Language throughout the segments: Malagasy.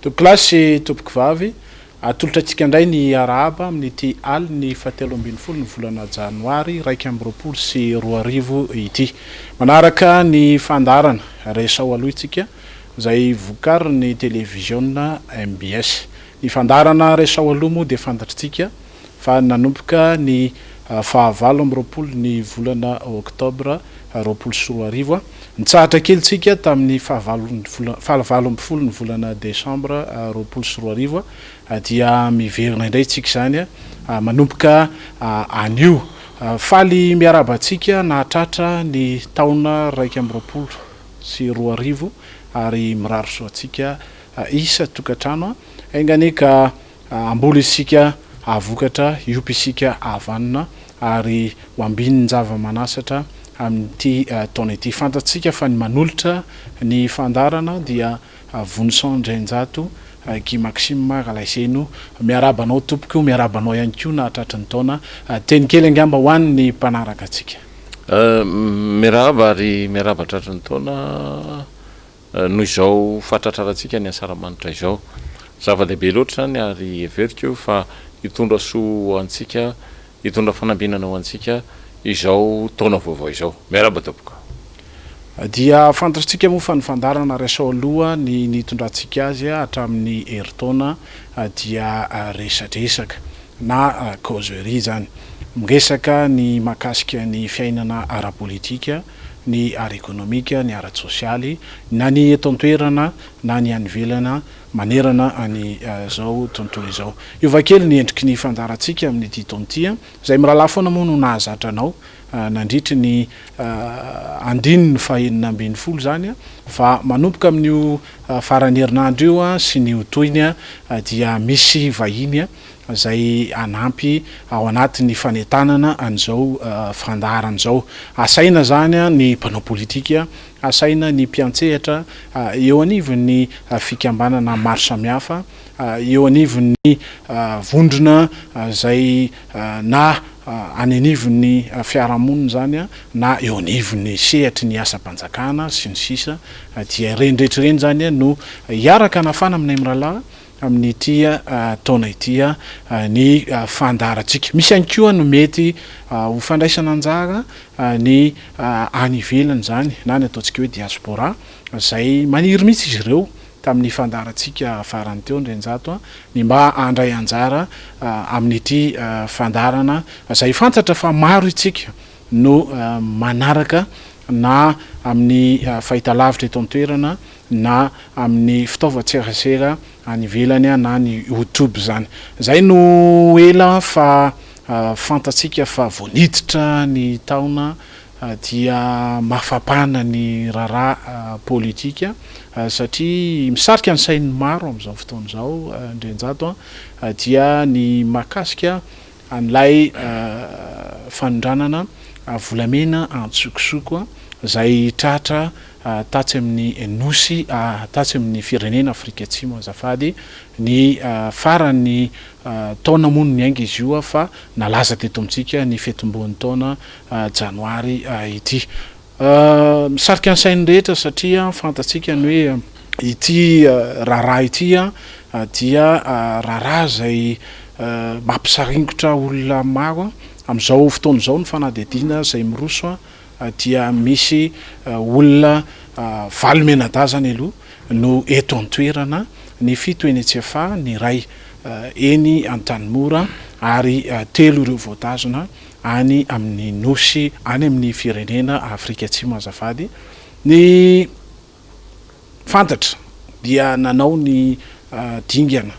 Tokolasy tompoko vavy atolotra antsika indray ny arahaba amin'ny ity aly ny 17 ny volana janoary 2024 ity manaraka ny fandarana resao aloha itsika izay vokary ny télévision MBS ny fandarana resao aloha moa dia fantatritsika fa nanomboka ny fahavalo amby roapolo ny volana oktobra 2024 nitsahatra kely tsika tamin'ny fahavalo amby folo ny volana desambra 2024 dia miverina indray tsika zany manomboka anio faly miarabantsika nahatratra ny taona 2024 ary miraro soa atsika isa tokantrano enganika amboly isika avokatra iopy isika avanina ary hoambiny java-manasatra amin'ity taona ity fantatsika fa ny manolotra ny fandarana dia Vonson Drenjato Guy Maxime Galaiseno miarabanao tompoko miarabanao ihany koa nahatratra ny taona teny kely angamba ho an'ny mpanaraka atsika miaraba ary miaraba tratra ny taona noho izao fahatratrarantsika ny asaramanitra izao zava-dehibe loatra zany ary everiko fa hitondra soa antsika hitondra fanambinana ho antsika izao taona vaovao izao miaraba tompoko dia fantatritsika moa fa ny fandarana resao aloha ny nitondrantsika azy hatramin'ny heritaona dia resadresaka na causerie zany miresaka ny mahakasika ny fiainana ara-politika ny ara-ekonomika ny ara-tsosialy na ny eto an-toerana na ny anivelana manerana any zao tontolo izao iovakely ny endriky ny fandarantsika amin'ny ity taontia izay mirahalahy foana moa no nahazatra anao nandritry ny andiny fahenina ambin'ny folo zany fa manomboka amin'io farany herinandro io sy ny hotoiny dia misy vahiny zay anampy ao anatin'ny fanetanana an'izao fandaran'izao asaina zany ny mpanao politika asaina ny mpiantsehatra eo anivon'ny fikambanana maro samihafa eo anivon'ny vondrona zay na any anivon'ny fiarahamonina zany na eo anivon'ny sehatry ny asa-panjakana sy ny sisa dia rendrehetrareny zany no hiaraka nafana aminay mirahalahy amin'ny tia taona itya ny fandarantsika misy ihany koa no mety ho fandraisana anjara ny any ivelany zany na ny ataontsika hoe diaspora zay maniry mihitsy izy ireo tamin'ny fandarantsika farany teo Ndrenjato ny mba andray anjara amin'ity fandarana zay fantatra fa maro itsika no manaraka na amin'ny fahitalavitra eto an-toerana na amin'ny fitaovan-tserasera any ivelany na ny YouTube zany zay no ela fa fantatsika fa voaniditra ny taona dia mafapana ny raharaha politika satria misarika ny sain'ny maro am'izao fotoana zao Ndrenjato dia ny mahakasika an'ilay fanondranana volamena antsokosoko zay tratra tatsy amin'ny nosy tatsy amin'ny firenena Afrika Atsimo azafady ny farany taona mono ny ainga izy io fa nalaza teto amintsika ny fetomboan'ny taona janoary ity misarika ny sainy rehetra satria fantatsika ny hoe ity raharaha ity dia raharaha zay mampisaringotra olona maro am'izao fotoana zao ny fanadihadiana zay miroso dia misy olona valomena-da zany aloha no eto an-toerana ny fito eny Antsefa ny ray eny Antanimora ary telo ireo voatazona any amin'ny nosy any amin'ny firenena Afrika Atsimo azafady ny fantatra dia nanao ny dingana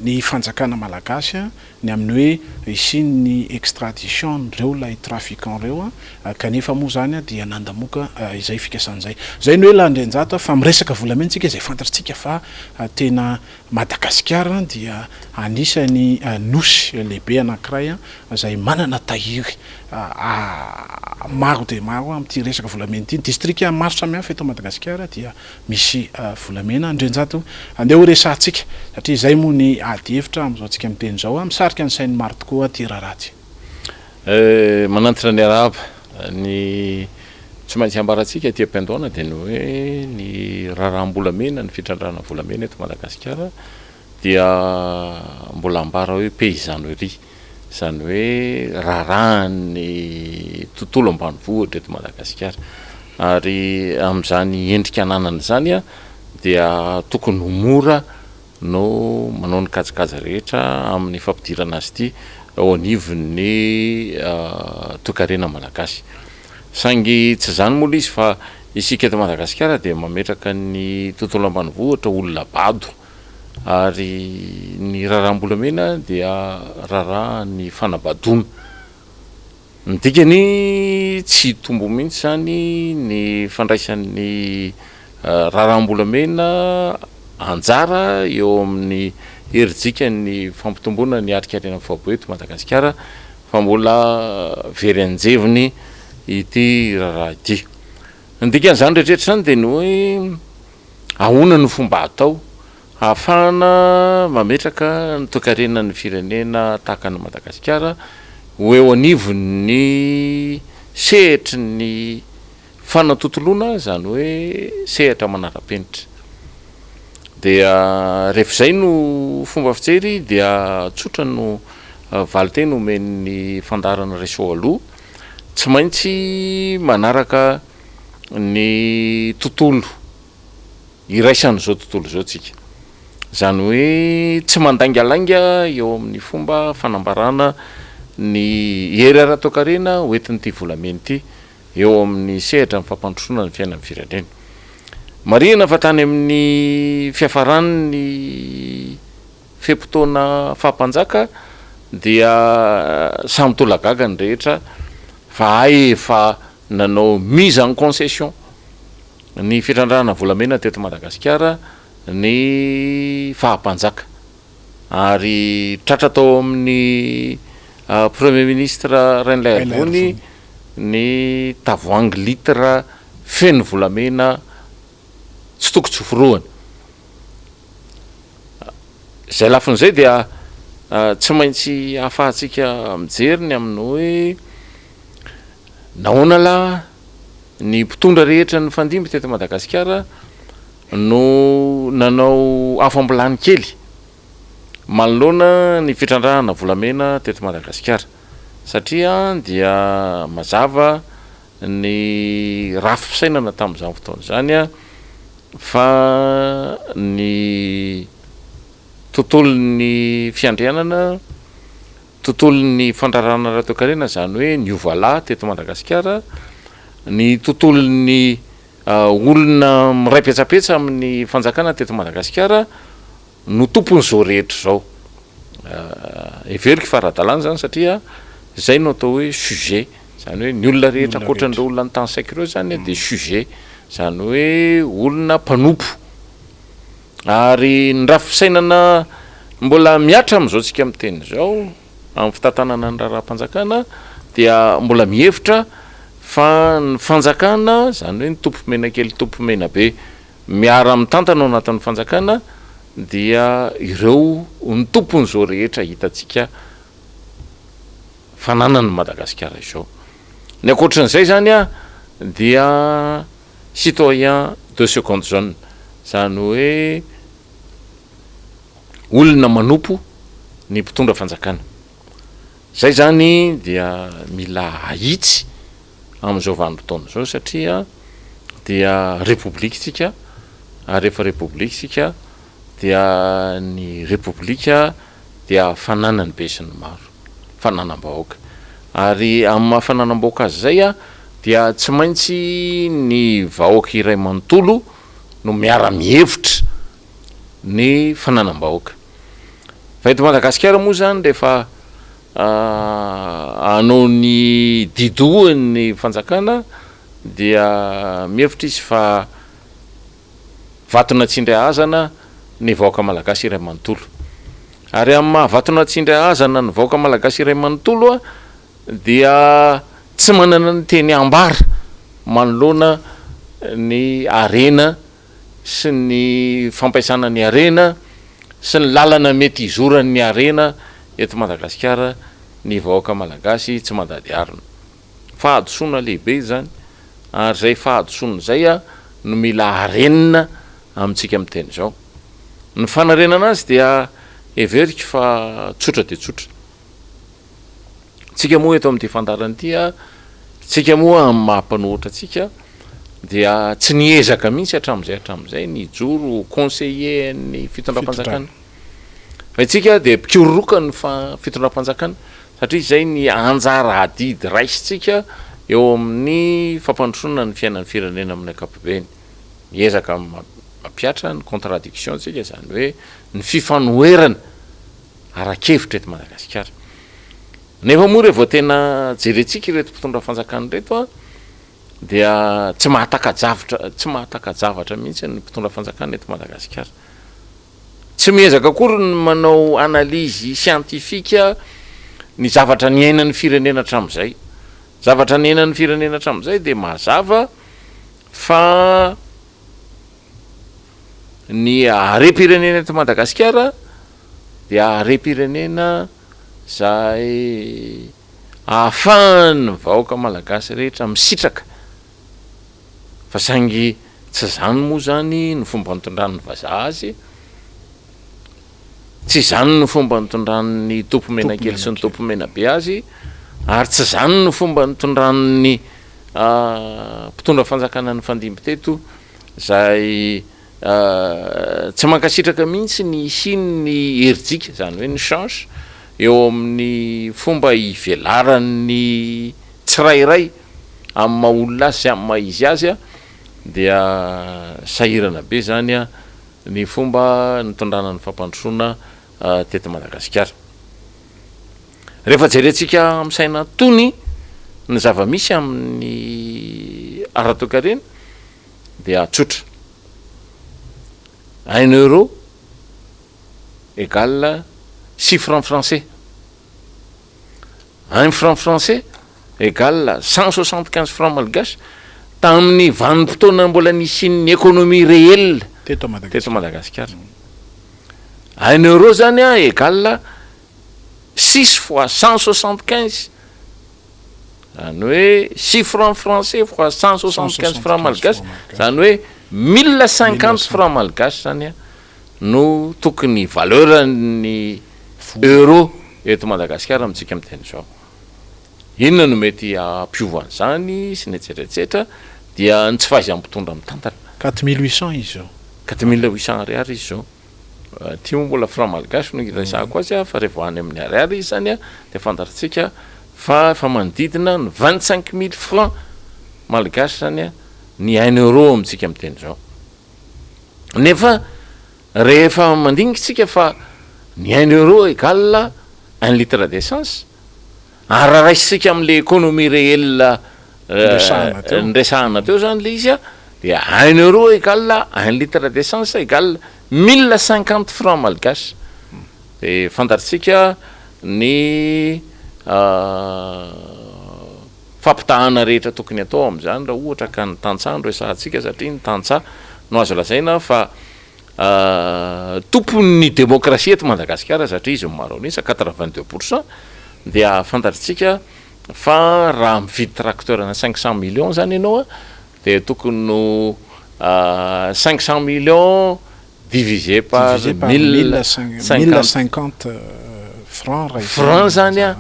ny fanjakana malagasy ny amin'ny hoe isiny ny extradition reo lay trafiquant reo kanefa moa zany dia nandamoka izay fikasan'izay zay ny hoe la Ndrenjato fa miresaka volamentsika izay fantatritsika fa tena Madagasikara dia anisany nosy lehibe anankiray zay manana tahiry maro dia maro amin'ity resaka volamena ity district maro samihafa eto Madagasikara dia misy volamena Ndrenjato andeha ho resantsika satria zay moa ny ady hevitra am'izao tsika miteny zao misarika ny sainy maro tokoa ty raharaty manantitra ny araba ny tsy maintsy ambaratsika ty am-piandohana dia ny hoe ny raharam-bolamena ny fitrandrana volamena eto Madagasikara dia mbola ambara hoe paysannerie, zany hoe raharahan'ny tontolo ambanivohitra eto Madagasikara. Ary amin'izany endrika ananana zany dia tokony ho mora no manao ny kajikaja rehetra amin'ny fampidirana azy ity ao anivon'ny toekarena malagasy. Saingy tsy zany moa izy fa isika eto Madagasikara dia mametraka ny tontolo ambanivohitra olona bado, ary ny raharam-bolamena dia raharaha ny fanabadona. Ny dikany tsy tombo mihitsy zany ny fandraisan'ny raharam-bolamena anjara eo amin'ny herijika ny fampitomboana ny arikarenan'ny fahabe eto Madagasikara, fa mbola very anjeviny ity raharaha ity. Ny dikan'izany rehetrarehetra zany dia ny hoe ahoana ny fomba atao ahafahana mametraka ny toekarenan'ny firenena tahaka ny Madagasikara ho eo anivon'ny sehitry ny fanatontoloana, zany hoe sehatra manara-penitra. Dia rehefa izay no fomba fijery dia tsotra no valiteny omen'ny fandarana Raisoa aloha, tsy maintsy manaraka ny tontolo iraisan'izao tontolo izao tsika, zany hoe tsy mandaingalainga eo amin'ny fomba fanambarana ny hery ara-toekarena hoentin'ity volamena ity eo amin'ny sehatra ny fampandrosoana ny fiainan'ny firenena. Marihana fa tany amin'ny fiafaran'ny fempotoana fahampanjaka dia samy tolagaga ny rehetra fa efa nanao mise en concession ny fitrandrana volamena teto Madagasikara ny fahampanjaka, ary tratra tao amin'ny premier ministre Rainilay Havony ny tavoahangy litra feno volamena tsy tokony tsoforoany. Zay lafin'izay dia tsy maintsy ahafahantsika mijery ny amin'ny hoe nahoana lahy ny mpitondra rehetra ny fandimby teto Madagasikara no nanao afambolany kely manoloana ny fitrandrahana volamena teto Madagasikara, satria dia mazava ny rafi-pisainana tamin'izany fotoana zany fa ny tontolon'ny fiandrianana, tontolon'ny fandrarana ara-toekarena, zany hoe ny ovala teto Madagasikara, ny tontolon'ny olona miray petsapetsa amin'ny fanjakana teto Madagasikara no tompon'izao rehetra zao. Everiko fa ara-dalàna zany satria zay no atao hoe sujet, zany hoe ny olona rehetra ankoatran'ireo olona ny tany saika ireo zany dia sujet, zany hoe olona mpanompo. Ary ny rafi-pisainana mbola miatra amin'izao tsika amin'ny teny zao amin'ny fitantanana ny raharam-panjakana dia mbola mihevitra fa ny fanjakana, zany hoe ny tompomena kely tompomena be miara mitantana ao anatin'ny fanjakana dia ireo ny tompon'izao rehetra hitantsika fananany Madagasikara izao. Ny ankoatran'izay zany dia citoyen de seconde zone, zany hoe olona manompo ny mpitondra fanjakana. Zay zany dia mila ahitsy amin'izao vanim-potoana zao satria dia repoblika tsika, ary rehefa repoblika tsika dia ny repoblika dia fananany be sy ny maro, fananam-bahoaka. Ary amin'ny mahafananam-bahoaka azy zay dia tsy maintsy ny vahoaka iray manontolo no miara-mihevitra ny fananam-bahoaka. Fa eto Madagasikara moa zany rehefa hanao ny didohan'ny fanjakana dia mihevitra izy fa vatona tsindray hazana ny vahoaka malagasy iray manontolo. Ary amin'ny mahavatona tsindray hazana ny vahoaka malagasy iray manontolo dia tsy manana ny teny ambara manoloana ny arena sy ny fampaisana ny arena sy ny lalana mety izoran'ny arena eto Madagasikara ny vahoaka malagasy tsy mandady arina. Fahadosoana lehibe zany, ary zay fahadosoana zay no mila arenina amintsika miteny zao ny fanarenana azy dia everiko fa tsotra de tsotra tsika moa eto amin'ity fandarana ity tsika moa mahampanohitra atsika dia tsy niezaka mihitsy hatramin'izay ny joro conseiller ny fitondram-panjakana fa itsika de mpikororoka ny fitondram-panjakana satria zay ny anjara adidy raisitsika eo amin'ny fampandrosoana ny fiainan'ny firenena amin'ny ankapobeny miezaka mampiatra ny contradiction tsika zany hoe ny fifanoherana arakevitra eto Madagasikara nefa moa rehefa tena jerentsika ireto mpitondra fanjakana reto dia tsy mahatakajavatra mihitsy ny mpitondra fanjakana eto Madagasikara tsy miezaka akory ny manao analyse scientifique ny zavatra ny ainan'ny firenena hatramin'izay zavatra ny ainan'ny firenena hatramin'izay de mazava fa ny harem-pirenena eto Madagasikara dia harem-pirenena zay ahafahany vahoaka malagasy rehetra misitraka fa saingy tsy zany moa zany ny fomba nitondran'ny vazaha azy tsy zany ny fomba nitondran'ny tompo menakely sy ny tompo menabe azy ary tsy zany ny fomba nitondran'ny mpitondra fanjakana ny fandimby teto zay tsy mankasitraka mihitsy ny isiny ny herijika zany hoe ny change eo amin'ny fomba ivelaran'ny tsirairay amin'ny mahaolona azy sy amin'ny mahizy azy dia sahirana be zany ny fomba nitondranany fampandrosoana teto Madagasikara rehefa jerentsika amsaina tony ny zava-misy amin'ny ara-toekarena dia tsotra 1 euro égale 6 francs français 1 franc français égale 175 francs malgache tamin'ny vanim-potoana mbola nisin'ny économie réelle teto Madagasikara 1 euro zany égale 6 fois 175 zany hoe 6 francs français fois 175 francs malgache zany hoe 1050 francs malgache zany no tokony valeur ny euro eto Madagasikara amintsika miteny zao inona no mety ampiovan'izany sy netsetratsetra dia ny tsy faizy ampitondra mitantana 4800 izy zao 4800 ariary izy zao ty moa mbola franc malgache no iresahako azy fa rehefa any amin'ny ariary izy zany de fantaritsika fa manodidina ny 25 000 francs malgache zany ny 1 euro amintsika miteny zao nefa rehefa mandingisika fa ny 1 euro égale 1 litre d'essence araraisitsika amin'le économie réelle nresahana teo zany le izy dia 1 euro égale 1 litre d'essence égale 1050 francs malgache de fantaritsika ny fampitahana rehetra tokony atao amin'izany raha ohatra ka ny tantsaha no resahantsika satria ny tantsaha no azo lazaina fa tompon'ny démocratie eto Madagasikara satria izy maro anisa 82% dia fantaritsika fa raha mividy tracteur na 500 millions zany ianao de tokony no 500 millions divisé par 1050 francs zany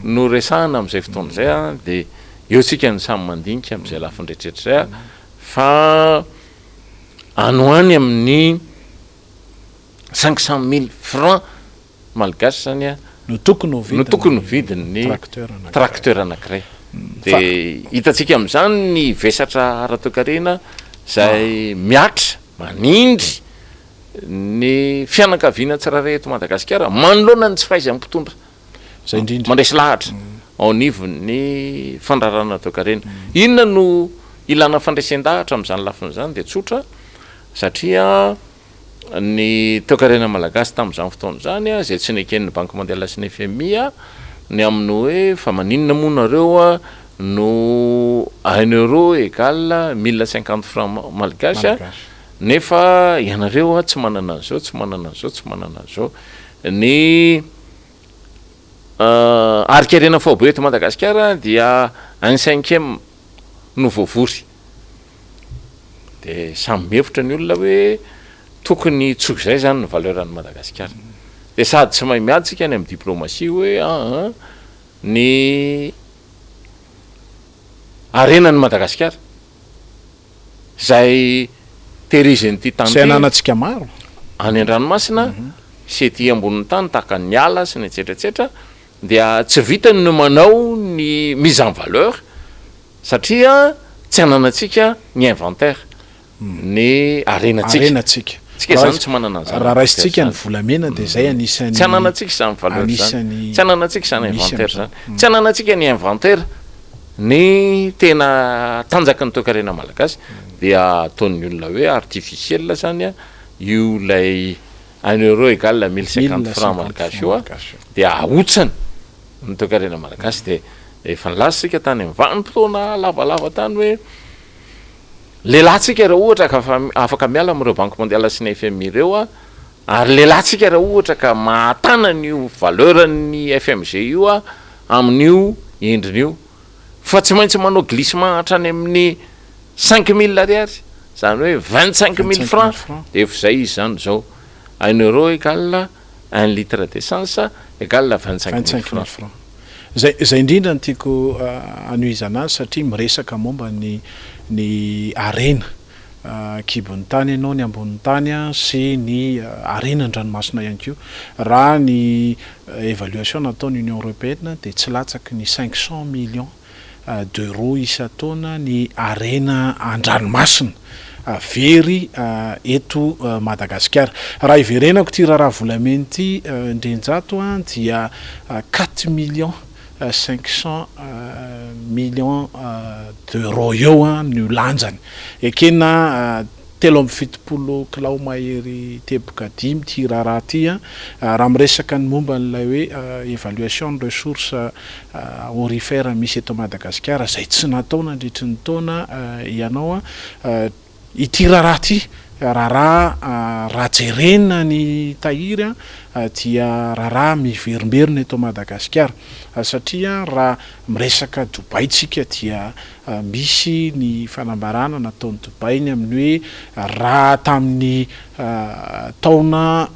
no resahana amin'izay fotoana zay de eo tsika ny samy mandinika amin'izay lafiny rehetrarehetra zay fa anoany amin'ny 500 000 francs malgache zany no tokony vidiny tracteur anankiray de hitatsika amin'izany ny vesatra ara-toekarena zay miatra manindry ny fianakaviana tsirairay eto Madagasikara manoloana ny tsy faizy amin'ny mpitondra zay indrindra mandresy lahatra ao anivon'ny fandrarana toekarena inona no ilana fandraisan-dahatra amin'izany lafiny zany de tsotra satria ny toekarena malagasy tamin'izany fotoana zany zay tsy neken'ny banque mondiale sy ny FMI ny amin'ny hoe fa maninona moa nareo no 1 euro égale 1050 francs malgache nefa ianareo tsy manana an'izao tsy manana an'izao ny arikarena faobe eto Madagasikara dia 1/5 no voavory de samy mihevitra ny olona hoe tokony tsoky zay zany ny valeurany Madagasikara de sady tsy mahay miadsika any amin'ny diplomatie hoe ny arenany Madagasikara zay tehiriziny ty tany zay ananantsika maro any an-dranomasina sy ty ambonin'ny tany tahaka ny ala sy ny etsetratsetra dia tsy vitany no manao ny mise en valeur satria tsy ananatsika ny inventaire ny arenatsika tsika zany tsy manana an'izany raha raisitsika ny volamena de zay anisany tsy ananatsika zany valeur zany tsy ananatsika zany inventaire zany tsy ananatsika ny inventaire ny tena tanjaka ny toekarena malagasy dia ataon'ny olona hoe artificiel zany io lay 1 euro égale 1050 francs malagasy io dia ahotsany ny toekarena malagasy de efa nilasitsika tany amin'ny vanim-potoana lavalava tany hoe lehilahtsika raha ohatra ka afaka miala amin'ireo banque mondiale sy ny FMI ireo ary lehilahtsika raha ohatra ka mahatana n'io valeuran'ny FMG io amin'io endrin'io fa tsy maintsy manao glissement hatrany amin'ny 5000 ariary zany hoe 25000 francs de efa zay izy zany zao 1 euro égale 1 litre d'essence égale 25000 francs zay indrindra ny tiako anoizana azy satria miresaka momba ny arena kibon'ny tany ianao ny ambonin'ny tany sy ny arena an-dranomasina ihany ko raha ny évaluation nataon'ny Union européenne de tsy latsaky ny 500 millions d'euros isa-taona ny arena an-dranomasina very eto Madagasikara raha iverenako ty raha volameny ty ndrenjato dia 4 millions 500 millions d'euros eo ny lanjany ekena telo amby fitopolo kilao mahery teboka 5 ty raha ty raha miresaka ny momba n'ilay hoe évaluation de ressources aurifères misy eto Madagasikara zay tsy natao nandritry ny taona ianao ity raha ty raha jerena ny tahiry dia raha miverimberina eto Madagasikara satria raha miresaka Dubai tsika dia misy ny fanambarana nataon'ny Dubai ny amin'ny hoe raha tamin'ny taona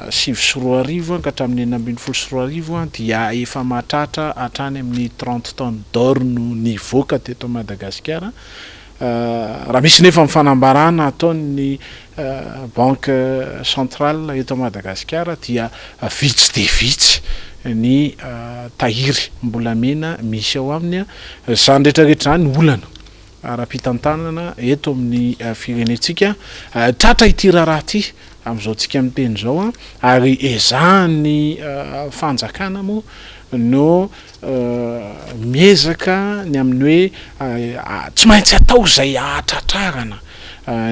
7 ka hatramin'ny 9 dia efa mahatratra hatrany amin'ny 30 tonnes d'or no nivoaka teto Madagasikara raha misy nefa mifanambarana ataon'ny banque centrale eto Madagasikara dia vitsy de vitsy ny tahiry mbolamena misy ao aminy zany rehetrarehetra zany olana ara-pitantanana eto amin'ny firenetsika tratra ity raha ty am'izao tsika miteny zao ary ezahany fanjakana moa no miezaka ny amin'ny hoe tsy maintsy atao zay ahatratrarana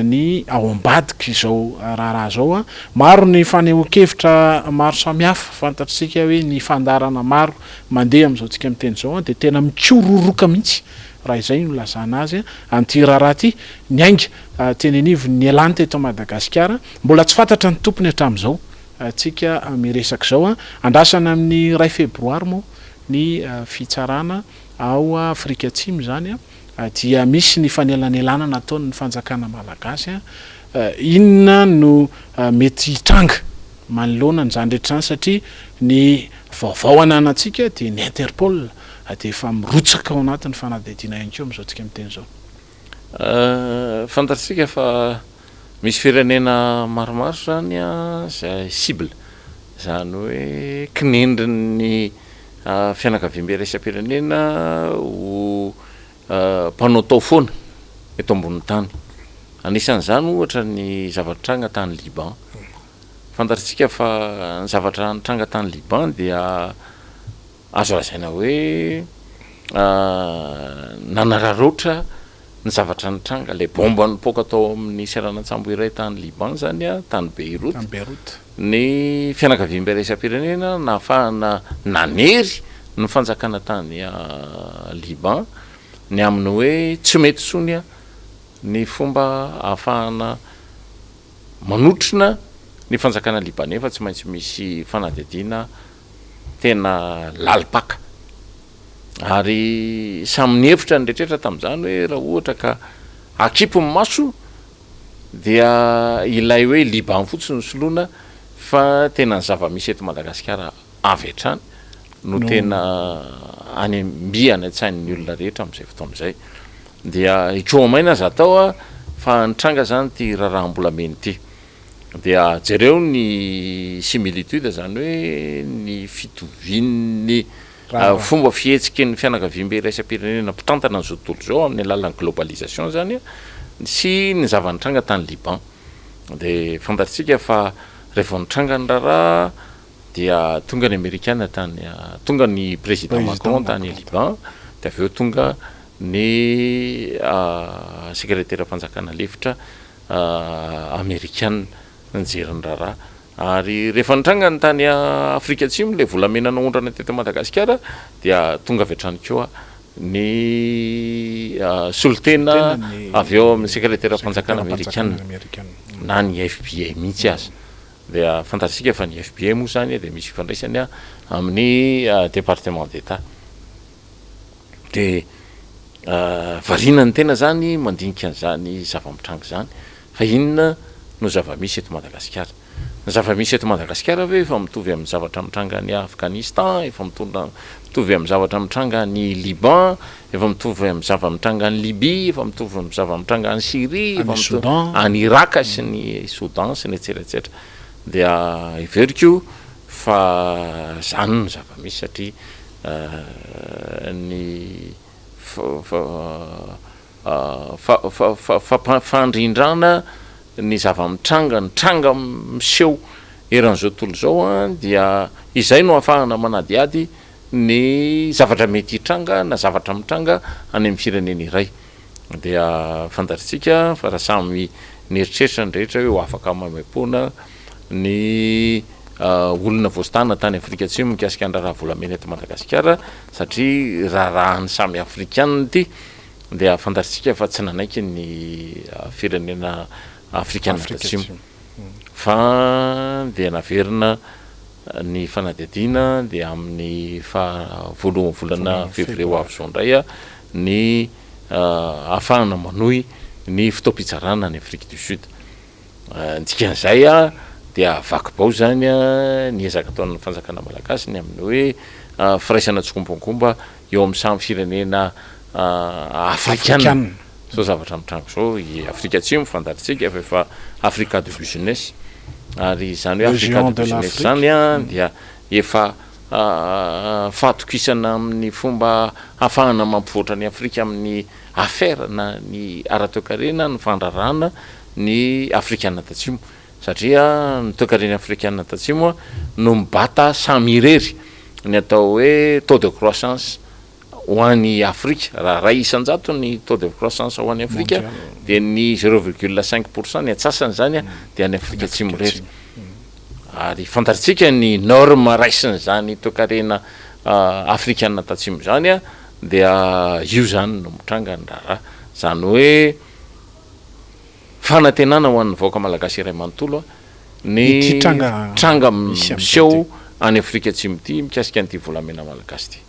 ny ao ambadika izao raha zao maro ny fanehoan-kevitra maro samihafa fantatsika hoe ny fandarana maro mandeha am'izao tsika miteny zao de tena mikororoka mihitsy raha izay no lazana azy an'ty raha ty ny ainga tenenivo ny elany teto Madagasikara mbola tsy fantatra ny tompony hatramin'izao tsika miresaka zao andrasana amin'ny 2 febroary moa ny fitsarana ao Afrika Atsimo zany dia misy ny fanelanelana nataon'ny fanjakana malagasy inona no mety hitranga manoloana n'izany rehetra zany satria ny vaovao ananatsika dia ny Interpol de efa mirotsaka ao anatin'ny fanadihadiana ihany koa am'izao tsika miteny zao fantatsika fa misy firenena maromaro zany zay cible zany hoe kinendriny fianakaviam-be raisam-pirenena ho mpanao tao foana eto ambonin'ny tany anisan'izany ohatra ny zavatra tranga tany Liban fantatsika fa ny zavatra tranga tany Liban dia azo lazaina hoe nanararoatra ny zavatra nitranga le bomba nipoaka tao amin'ny seranatsambo iray tany Liban zany tany Beyrouth ny fianakaviam-be raisam-pirenena nahafahana nanery ny fanjakana tany Liban ny amin'ny hoe tsy mety tsony ny fomba ahafahana manotrina ny fanjakana libanais fa tsy maintsy misy fanadihadiana tena lalipaka ary samy ny hevitra ny rehetrrehetra tamin'izany hoe raha ohatra ka akipony maso dia ilay hoe Liban fotsiny ny soloana fa tena ny zava-misy eto Madagasikara avy hatrany no tena any mbiany an-tsain'ny olona rehetra amin'izay fotoana izay dia ikoa maina aza atao a fa nitranga zany ty raharaham-bolamena ity dia jereo ny similitude zany hoe ny fitovian'ny fomba fihetsiky ny fianakaviam-be iraisam-pirenena mpitantana n'izao tontolo zao amin'ny alalan'ny globalisation zany a sy ny zava-nitranga tany Liban dia fantatsika fa rehefa nitranga ny raharaha dia tonga ny Amerikana tany tonga ny président Macron tany Liban dia avy eo tonga ny sekretera mpanjakana lefitra Amerikana nijery ny raharaha ary rehefa nitranga ny tany Afrika Atsimo le volamena naondrana teto Madagasikara dia tonga avy hatrany koa ny solotena avy eo amin'ny sekretera mpanjakana Amerikana na ny FBI mihitsy azy dia fantatsika fa ny FBI moa zany dia misy fifandraisany amin'ny département d'État dia variana ny tena zany mandinika an'izany zava-mitranga zany fa inona no zava-misy eto Madagasikara ny zava-misy eto Madagasikara ve efa mitovy amin'ny zavatra mitranga ny Afghanistan efa mitovy amin'ny zavatra mitranga ny Liban efa mitovy amin'ny zava-mitranga ny Libye efa mitovy amin'ny zava-mitranga ny Syrie efa mitovy any Irak sy ny Soudan sy ny etsetraetsetra dia iveriko fa zany no zava-misy satria ny fandrindrana ny zava-mitranga nitranga miseho eran'izao tontolo zao a dia izay no ahafahana manadiady ny zavatra mety hitranga na zavatra mitranga any amin'ny firenena iray dia fantaritsika fa raha samy nieritreritra ny rehetra hoe ho afaka mamepona ny olona voastana tany Afrika Atsimo mikasika ny raharaha volamena eto Madagasikara satria raharahany samy afrikanina ity dia fantaritsika fa tsy nanaiky ny firenena afrikanina Atsimo fa dia naverina ny fanadihadiana dia amin'ny voalohan'ny volana février ho avy zao indray a ny ahafahana manohy ny fotoam-pitsarana ny Afrique du Sud dikan'izay a dia vaky-bao zany a ny ezaka ataon'ny fanjakana malagasy ny amin'ny hoe firaisana tsokombakomba eo amin'ny samy firenena afrikanina zao zavatra mitranga zao i Afrika Atsimo fantaritsika fa efa Africa de business ary zany hoe Africa de business zany a dia efa fahatokisana amin'ny fomba ahafahana mampivoatra ny Afrika amin'ny affaire na ny ara-toekarena ny fandrarana ny afrikanina tatsimo satria ny toekarena afrikanina tatsimo no mibata samy irery ny atao hoe taux de croissance ho an'ny Afrika raha ray isan-jato ny taux de croissance ho an'ny Afrika dia ny 0,5% ny atsasany zany dia ny Afrika Atsimo irery ary fantaritsika ny norme raisiny zany toekarena afrikanina tatsimo zany a dia io zany no mitranga ny raharaha zany hoe fanantenana ho an'ny vahoaka malagasy iray manontolo ny tranga miseho any Afrika Atsimo ity mikasika an'ity volamena malagasy ity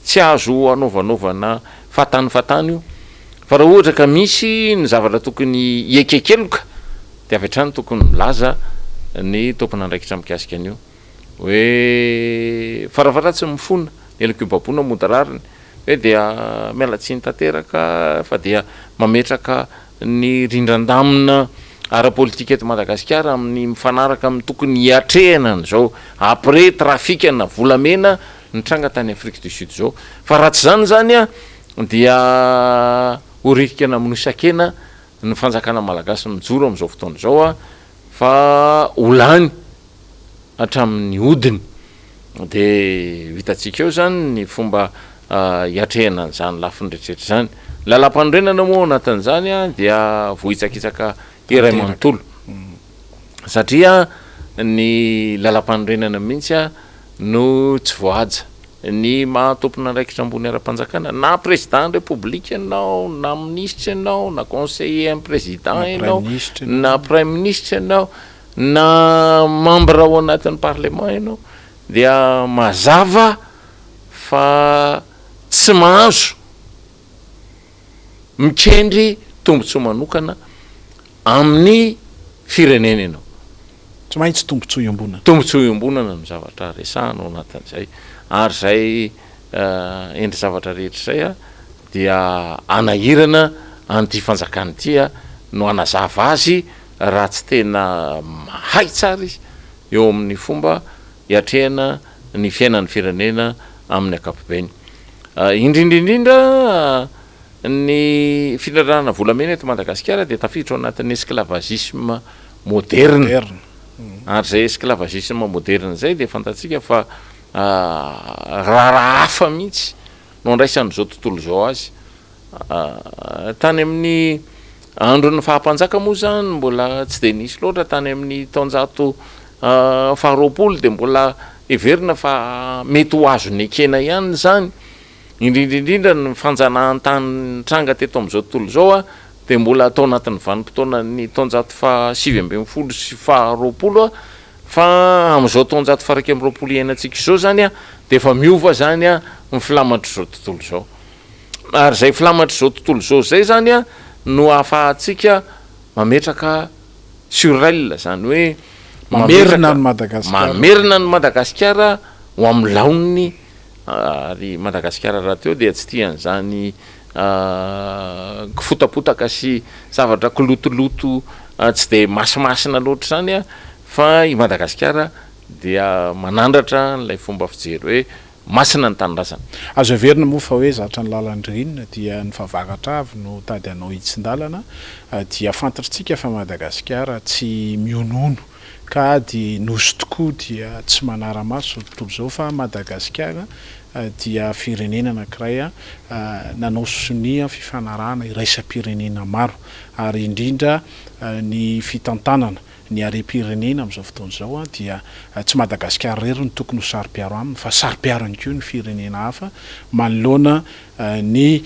tsy azo anaovanovana fatany io fa raha ohatra ka misy ny zavatra tokony iekekeloka dia avy hatrany tokony milaza ny tompona andraikitra mikasika an'io hoe farafaratsy mifona elakobabona modarariny hoe dia mialatsiny tanteraka fa dia mametraka ny rindrandamina ara-politika eto Madagasikara amin'ny mifanaraka amin'ny tokony hiatrehana an'izao après trafikana volamena nitranga tany Afrique du Sud zao fa raha tsy zany zany a dia oririkana amin'ny isakena ny fanjakana malagasy mijoro amin'izao fotoana zao a fa olany hatramin'ny hodiny dia hitatsika eo zany ny fomba hiatrehana an'izany lafiny rehetrarehetra zany lalam-panorenana moa anatin'izany a dia vohitsakitsaka iray manontolo satria ny lalam-panorenana mihitsy a no tsy voaja ny mahatompona andraikitra ambony ara-panjakana na président république ianao na ministre ianao na conseiller un président ianao na prime ministre ianao na membre ao anatin'ny parlement ianao dia mazava fa tsy mahazo mikendry tombotsoa manokana amin'ny firenena ianao tsy maintsy tombontsoa iambonana tombontsoa iombonana no zavatra resahana ao anatin'izay ary zay endry zavatra rehetra zay a dia anahirana an'ity fanjakany ity a no anazava azy raha tsy tena mahay tsara izy eo amin'ny fomba hiatrehana ny fiainan'ny firenena amin'ny ankapobeny indrindraindrindra ny filarana volamena eto Madagasikara dia tafiditra ao anatin'ny esclavagisme moderne ary zay esclavagisme moderne zay dia fantatsika fa raha hafa mihitsy no andraisan'izao tontolo zao azy tany amin'ny andron'ny fahampanjaka moa zany mbola tsy de nisy loatra tany amin'ny taonjato faharoapolo de mbola everina fa mety ho azony ekena ihany zany indrindraindrindra ny fanjanahantany tranga teto amin'izao tontolo zao a de mbola atao anatin'ny vanim-potoana ny taonjato fa 7 sy faharoapolo a fa amin'izao taonjato fa 1 iainantsika izao zany a de efa miova zany a ny filamatry zao tontolo zao ary zay filamatry zao tontolo zao zay zany a no ahafahantsika mametraka surrel zany hoe mamerina ny Madagasikara mamerina ny Madagasikara ho amin'ny laoniny ary Madagasikara raha teo dia tsy tian'izany kifotapotaka sy zavatra kilotoloto tsy de masimasina loatra zany a fa i Madagasikara dia manandratra n'ilay fomba fijery hoe masina ny tanindrazana azo everina moa fa hoe zatra ny lalandrinina dia ny favakatra avy no tady anao hitsin-dalana dia fantatritsika fa Madagasikara tsy mionono ka dia nosy tokoa dia tsy manara-maso tontolo zao fa Madagasikara dia firenena anankiray nanao sonia fifanarahana iraisam-pirenena maro ary indrindra ny fitantanana ny harem-pirenena amin'izao fotoana zao dia tsy Madagasikara rery ny tokony ho sari-piaro aminy fa sari-piarony koa ny firenena hafa manoloana ny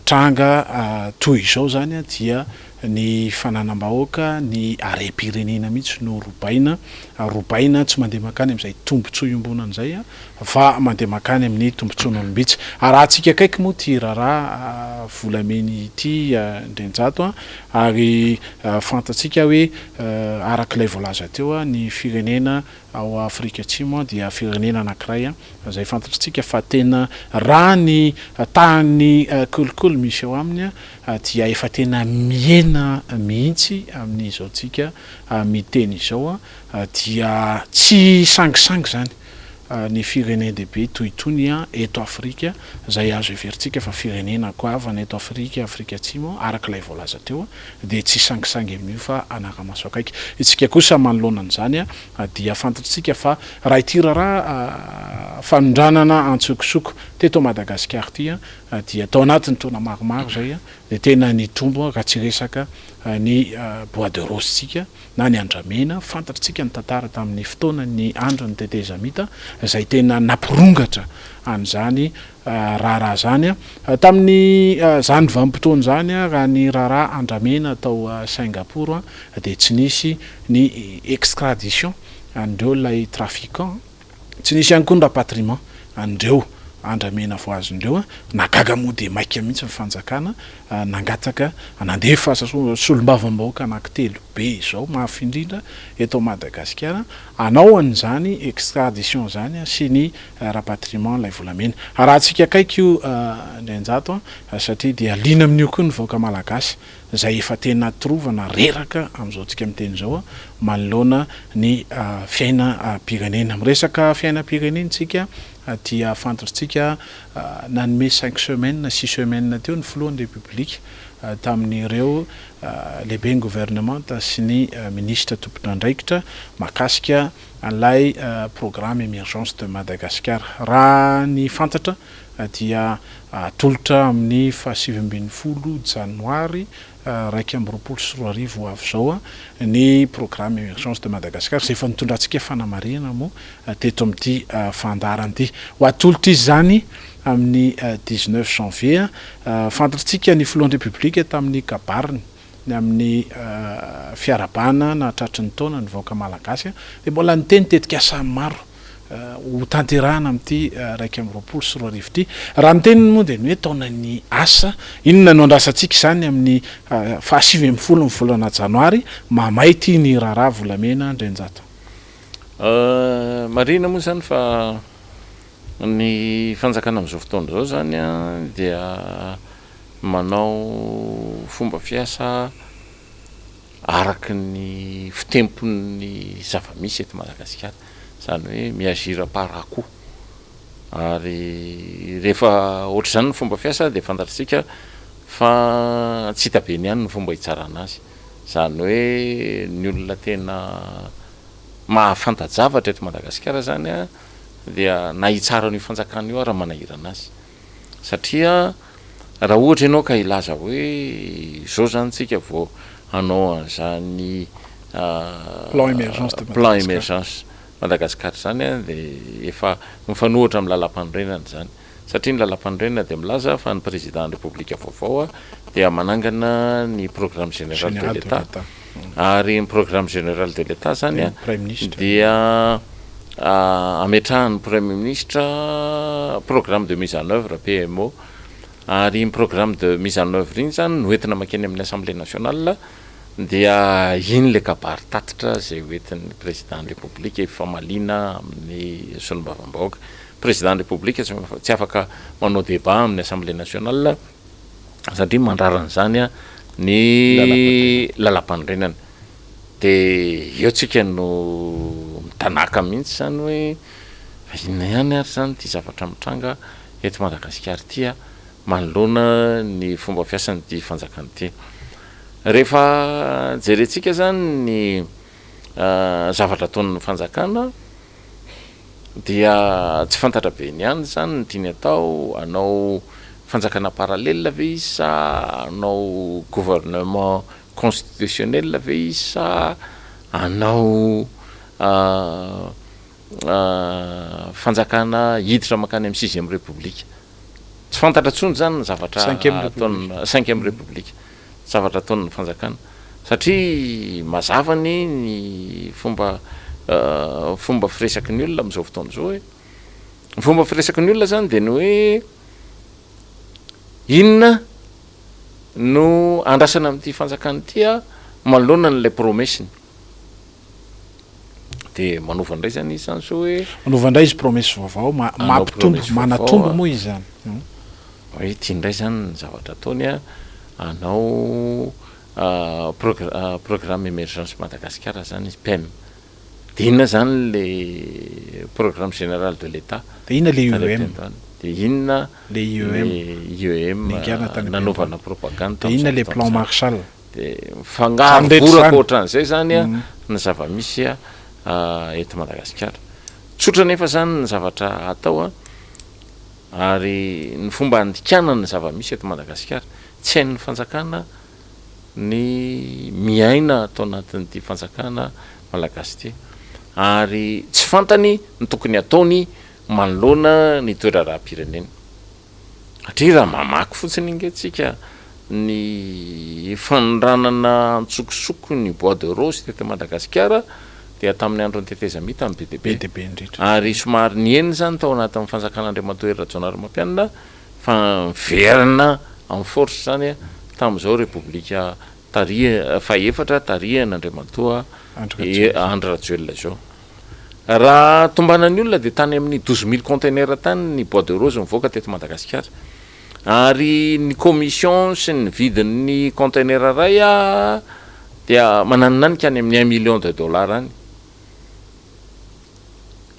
tranga toy izao zany a dia ny fananam-bahoaka ny harem-pirenena mihitsy no robaina tsy mandeha makany amin'izay tombontsoa iombonan'izay a fa mandeha makany amin'ny tombontsoan'olombitsy raha antsika akaiky moa ty raharaha volameny ity ndrenjato ary fantatsika hoe arak'ilay voalaza teo ny firenena ao Afrika Atsimo dia firenena anankiray zay fantatritsika fa tena raha ny tany kolikoly misy eo aminy dia efa tena miena mihitsy amin'izao tsika miteny izao dia tsy sangisangy zany ny firenena dehibe toytony eto Afrika zay azo everitsika fa firenena koavana eto Afrika Atsimo arak'ilay voalaza teo dia tsy sangisangy amin'io fa anara-maso akaiky itsika kosa manoloana an'izany dia fantatritsika fa raha ity raharaha fanondranana antsokosoko teto Madagasikara ty dia atao anatin'ny taona maromaro zay dia tena ny tombo raha tsy resaka ny bois de rose tsika na ny andramena fantatritsika ny tantara tamin'ny fotoana ny andro ny tetezamita zay tena nampirongatra an'izany raharaha zany tamin'ny zany vanim-potoana zany raha ny raharaha andramena atao Singapour dia tsy nisy ny extradition andreo lay trafiquant tsy nisy ihany koa ny rapatriement andreo andramena voazondreo nagaga moa de maika mihitsy ny fanjakana nangataka nandefa solombavambahoaka anankitelo be zao mafy indrindra eto Madagasikara anao an'izany extradition zany sy ny rapatriement lay volamena raha antsika akaiky io ndrenjato satria dia liana amin'io koa ny vahoaka malagasy zay efa tena trovana reraka amin'izao tsika miteny zao manoloana ny fiainam-pirenena miresaka fiainam-pirenentsika dia fantatritsika nanome 5 semaines 6 semaines teo ny filohan'ny république tamin'ireo lehibe ny gouvernement sy ny ministre tompon'andraikitra makasika an'ilay programme émergence de Madagascar raha ny fantatra dia tolotra amin'ny 7 janoary 2024 avy zao ny programme émergence de Madagascar zay efa nitondrantsika fanamarihana moa teto amin'ity fandarana ity ho atolotra izy zany amin'ny 19 janvier fantatritsika ny filohan'ny république tamin'ny kabariny amin'ny fiarabana na tratry ny taona ny vahoaka malagasy dia mbola niteny tetika asa maro ho tanterahana amin'ity raiky amin'ny roapolo sy roa arivo ity raha miteniny moa de ny hoe taonany asa inona no andrasantsika izany amin'ny fahasivy amby folo ny volana janoary mamay ty ny raharaha volamena Andrenjata. Marina moa zany fa ny fanjakana amin'izao fotoana zao zany a dia manao fomba fiasa araky ny fitempon'ny zava-misy eto Madagasikara, zany hoe miazira parako ary rehefa ohatr'izany ny fomba fiasa de fantatritsika fa tsy hita be ny ihany ny fomba hitsarana azy, zany hoe ny olona tena mahafantajavatra eto Madagasikara zany a dia na hitsara ny fanjakana io raha manahirana azy satria raha ohatra ianao ka ilaza hoe zao zany tsika vao anao an'izany plan émergence Madagasikara zany a de efa mifanohitra amin'ny lalam-panorenana zany satria ny lalam-panorenana de milaza fa ny président de république vaovao dia manangana ny programme général de l'État ary ny programme général de l'État zany a dia ametrahan'ny premier ministre programme de mise en œuvre PMO ary ny programme de mise en œuvre iny zany noentina makeny amin'ny assemblée nationale dia iny le kabary tatitra zay hoentin'ny président de république efa malina amin'ny solombavam-bahoaka. Président de république tsy afaka manao débat amin'ny assemblée nationale satria mandraran'izany a ny lalam-panorenana de eo tsika no mitanaka mihitsy zany hoe inona ihany ary zany ty zavatra mitranga eto Madagasikara ty manoloana ny fomba fiasan'ity fanjakana ity. Rehefa jerentsika zany ny zavatra ataon'ny fanjakana dia tsy fantatra be ny ihany zany ny tiany atao, anao fanjakana parallèle ve izy sa anao gouvernement constitutionnel ve izy sa anao fanjakana hiditra makany amin'ny 6e république. Tsy fantatra tsony zany ny zavatra ataon'ny 5e république, zavatra ataon'ny fanjakana satria mazavany ny fomba firesaky ny olona amin'izao fotoana zao hoe ny fomba firesaky ny olona zany de ny hoe inona no andrasana amin'ity fanjakana ity manoloana n'lay promesiny de manova indray zany izy zany so hoe manova indray izy promesse vaovao mampitombo manatombo moa izy zany hoe tia indray zany ny zavatra ataony anao programme émergence Madagasikara zany izy PEM de inona zany le programme général de l'État de inona le IEM de inona le IEM nanovana propagande de inona le plan Marshall de fangaro boraka ohatran'izay zany ny zava-misy eto Madagasikara. Tsotra nefa zany ny zavatra atao ary ny fomba handikanana ny zava-misy eto Madagasikara tsy hain'ny fanjakana ny miaina atao anatin'ity fanjakana malagasy ity ary tsy fantany ny tokony ataony manoloana ny toeraraha-pirenena satria raha mamaky fotsiny ingatsika ny fanondranana antsokosoko ny bois de rose teto Madagasikara dia tamin'ny andro niteteza mita amin'ny BDB ary somary nieny zany tao anatin'ny fanjakan'Andriamatoa Rajaonarimampianina fa miverina en force zany tamin'izao république taria faefatra tarihan'Andriamatoa Andry Rajoelina zao. Raha tombanan'ny olona de tany amin'ny 12 000 conteneurs tany ny bois de rose mivoaka teto Madagasikara ary ny commission sy ny vidin'ny conteneur ray dia mananonanika any amin'ny 1 million de dollars any.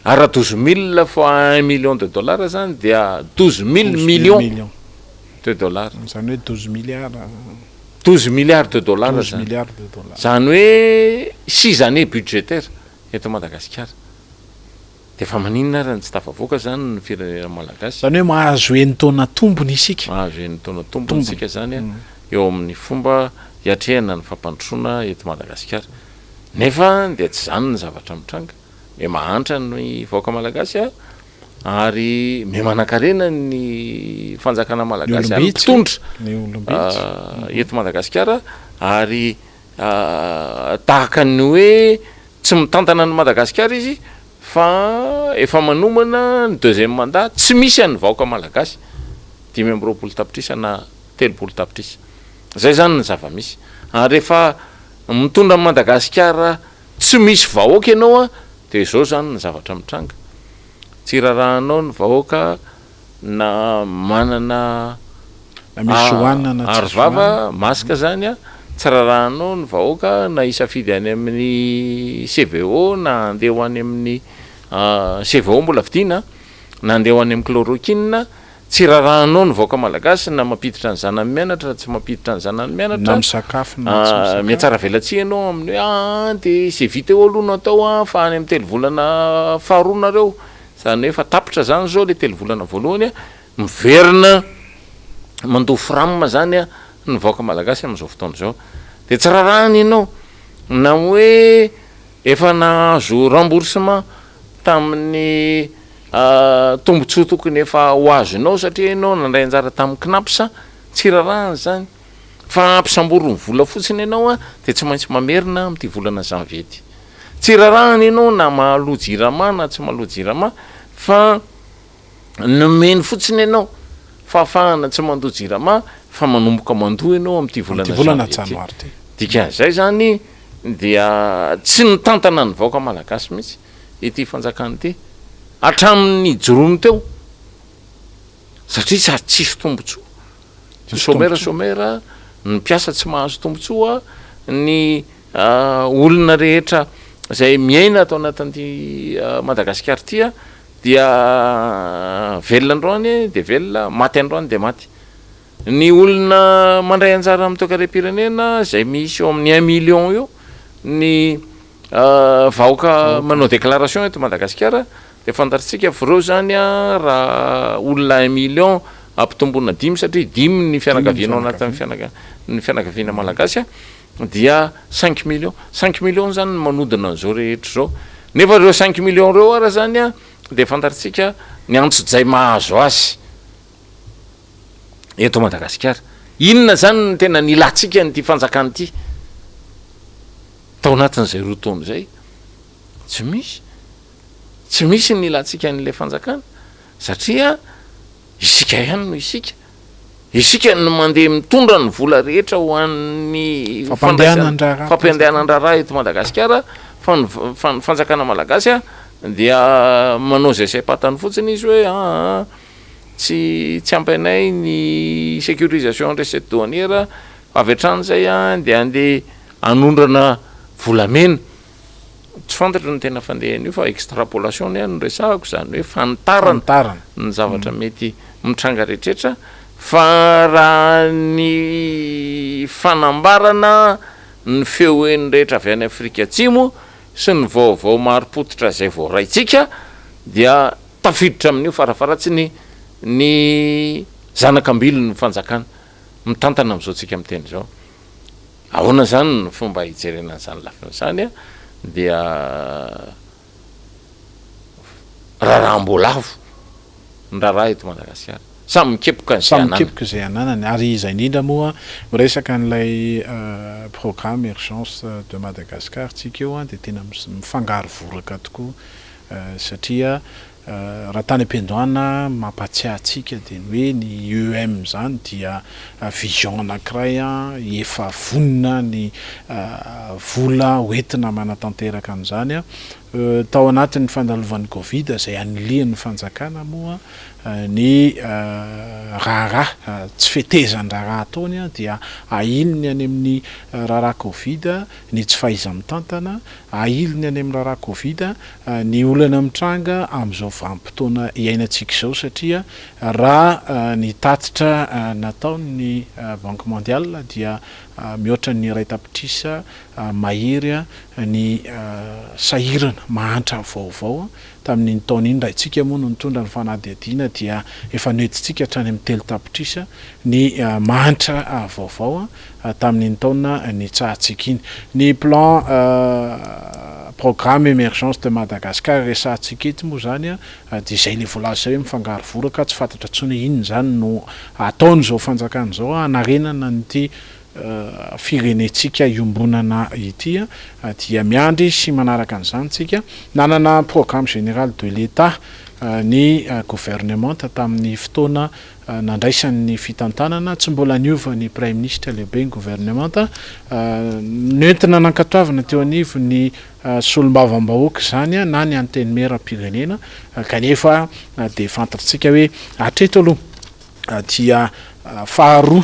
Raha 12 000 fois 1 million de dollars zany dia 12 000 millions de dollars. Zany hoe 12 milliards 12 milliards de dollars zany. 12 milliards de dollars. Zany hoe 6 années budgétaires eto Madagasikara. De fa maninona raha tsy tafavoaka zany ny firenena malagasy. Zany hoe mahazo enitaona tombony isika. Mahazo enitaona tombony isika zany eo amin'ny fomba hiatrehana ny fampandrosoana eto Madagasikara. Nefa dia tsy zany ny zavatra mitranga. Me mahantra ny vahoaka malagasy ary me manan-karena ny fanjakana malagasy ary mpitondra eto Madagasikara ary tahaka ny hoe tsy mitantana ny Madagasikara izy fa efa manomana ny deuxième mandat tsy misy any vahoaka malagasy 520 tapitrisa na 30 tapitrisa zay zany ny zava-misy ary rehefa mitondra Madagasikara tsy misy vahoaka ianao a de zao zany ny zavatra mitranga tsy rarahanao ny vahoaka na manana misy hoanina na ary vava masika zany a tsy rarahanao ny vahoaka na isafidy any amin'ny CVO na andeha ho any amin'ny CVO mbola vidina na andeha ho any amin'ny chloroquine tsy rarahanao ny vahoaka malagasy na mampiditra ny zanany mianatra tsy mampiditra ny zanany mianatra na misakafo na miatsara velatsia ianao amin'ny hoe de c'est vite eo aloha natao fa any amin'ny telo volana faharoa nareo zany hoe fa tapitra zany zao le telo volana voalohany miverina mandofo ramma zany ny vahoaka malagasy amin'izao fotoana zao de tsy rarahany ianao na hoe efa nahazo remboursement tamin'ny tombotsoa tokony efa ho azonao satria ianao nandray anjara tamin'ny knapsa tsy rarahany zany fa ampisamborony vola fotsiny ianao de tsy maintsy mamerina am'ty volana janvier ty tsy rarahany ianao na mahaloa jirama na tsy mahaloa jirama fa nomeny fotsiny ianao fa afahana tsy mandoa jirama fa manomboka mandoa ianao am'ty volana janoary ty dikan'izay zany dia tsy nitantana ny vahoaka malagasy mihitsy ity fanjakany ty hatramin'ny joromy teo satria sady tsisy tombotsoa ny somera ny mpiasa tsy mahazo tombotsoa ny olona rehetra zay miaina atao anatin'ty Madagasikara ty dia velona androany de velona maty androany de maty ny olona mandray anjara amin'ny toekarem-pirenena zay misy eo amin'ny 1 million eo ny vahoaka manao déclaration eto Madagasikara de fantatritsika vireo zany raha olona 1 million ampitombona 5 satria 5 ny fianakavianao anatin'ny ny fianakaviana malagasy dia 5 million zany manodina an'izao rehetra zao nefa reo 5 million reo ara zany de fantatritsika ny antso-jay mahazo azy eto Madagasikara inona zany ny tena nilatsika nyty fanjakany ty tao anatin'izay roa taona zay tsy misy nilatsika n'le fanjakana satria isika ihany no isika no mandeha mitondra ny vola rehetra ho an'ny fampandehanan-draharaha eto Madagasikara fa ny fanjakana malagasy dia manao zay saim-patany fotsiny izy hoe tsy ampainay ny sécurisation recette douanière avy hatrany zay de andeha anondrana volamena tsy fantatra ny tena fandehany io fa extrapolation ny resahako zany hoe fanitarana ny zavatra mety mitranga rehetrrehetra fa raha ny fanambarana ny feoeny rehetra avy any Afrika Atsimo sy ny vaovao maropototra zay vao raitsika dia tafiditra amin'io farafaratsy ny zanakambily ny fanjakana mitantana am'izao tsika miteny zao ahoana zany ny fomba hijerena zany lafiny zany dia rahambolavo ny raharaha eto Madagasikara samy mikepoka zay ananany ary izay indrindra moa miresaka n'ilay programme urgence de Madagascar tsika eo de tena mifangaro voraka tokoa satria raha tany am-piandohana mampatsiahtsika de ny hoe ny EUM zany dia vision anankiray efa vonina ny vola hoentina manatanteraka an'izany tao anatin'ny fandalovan'ny Covid zay anilian'ny fanjakana moa ny raharaha tsy fetezany raharaha ataony dia ailony any amin'ny raharaha Covid ny tsy fahaiza mitantana ailony any amin'ny raharaha Covid ny olana mitranga am'izao vanim-potoana iainantsika izao satria raha ny tatitra nataony Banque mondiale dia mihoatra ny iray tapitrisa mahery ny sahirana mahantra vaovao tamin'ny taona iny raha itsika moa no nitondra ny fanadihadiana dia efa noetitsika hatrany amin'ny 3 tapitrisa ny mahantra vaovao tamin'ny taona ny tsahatsika iny ny plan programme émergence de Madagascar resahantsika eto moa zany dia izay le voalaza hoe mifangaro voraka tsy fantatra tsony inona zany no ataony zao fanjakana zao hanarenana nyty firenetsika iombonana itya dia miandry sy manaraka an'izany tsika nanana programme général de l'État ny gouvernement tamin'ny fotoana nandraisan'ny fitantanana tsy mbola niova ny prime ministre lehibe ny gouvernement nentina nankatoavana teo anivo ny solombavam-bahoaka zany na ny anteny meram-pirenena kanefa de fantatritsika hoe hatreto aloha dia faharoa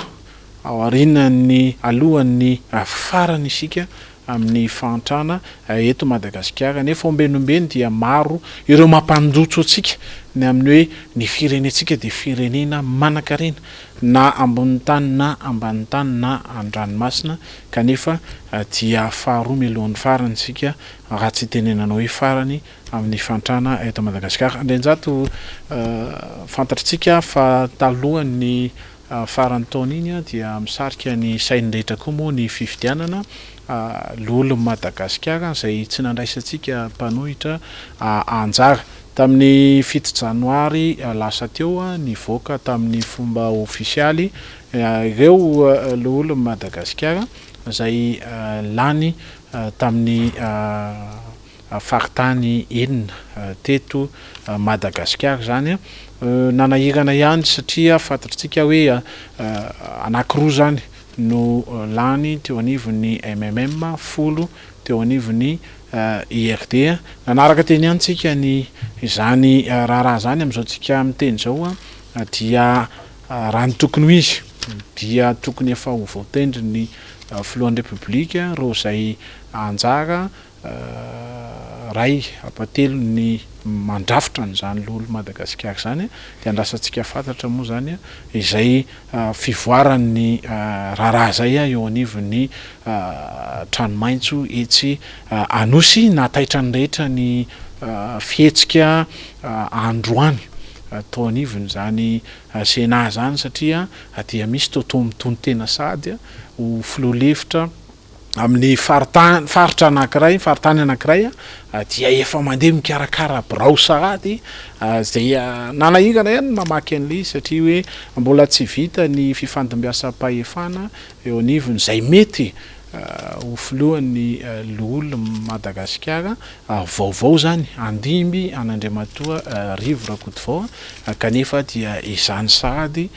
ao arinany alohan'ny farany isika amin'ny fantrana eto Madagasikara nefa ombenombeny dia maro ireo mampandotso atsika ny amin'ny hoe ny firenetsika de firenena manan-karena na ambony tany na ambany tany na an-dranomasina kanefa dia faharoa mialohan'ny farany sika raha tsy tenenanao hoe farany amin'ny fantrana eto Madagasikara. Andrenjato fantatritsika fa talohan'ny farany taona iny dia misarika ny sainy rehetra koa moa ny fifidianana lolo Madagasikara izay tsy nandraisantsika mpanohitra anjara tamin'ny 7 janoary lasa teo nivoaka tamin'ny fomba ofisialy ireo lolo Madagasikara izay lany tamin'ny faritany enina teto Madagasikara zany nanahirana ihany satria fantatritsika hoe anankiroa zany no lany teo anivon'ny MMM 10 teo anivon'ny IRD nanaraka teny antsika ny izany raharaha zany am'izao tsika miteny zao dia raha ny tokony ho izy dia tokony efa ho voatendry ny filohan'ny Repoblika ro zay anjara ray apatelo ny mandrafitra n'izany lolo Madagasikara zany de andrasantsika fantatra moa zany izay fivoaran'ny raharaha zay eo anivon'ny tranomaitso etsy Anosy nataitra ny rehetra ny fihetsika androany tao anivony zany sena zany satria dia misy totomitony tena sady ho filoalefitra amin'ny faritra anankiray faritany anankiray dia efa mandeha mikarakara birao sarady zay nanahirana ihany mamaky an'le satria hoe mbola tsy vita ny fifandombiasam-pahefana eo anivony zay mety ho filohan'ny lolo Madagasikara vaovao zany andimby an'Andriamatoa Rivo Rakotovao kanefa dia izany sady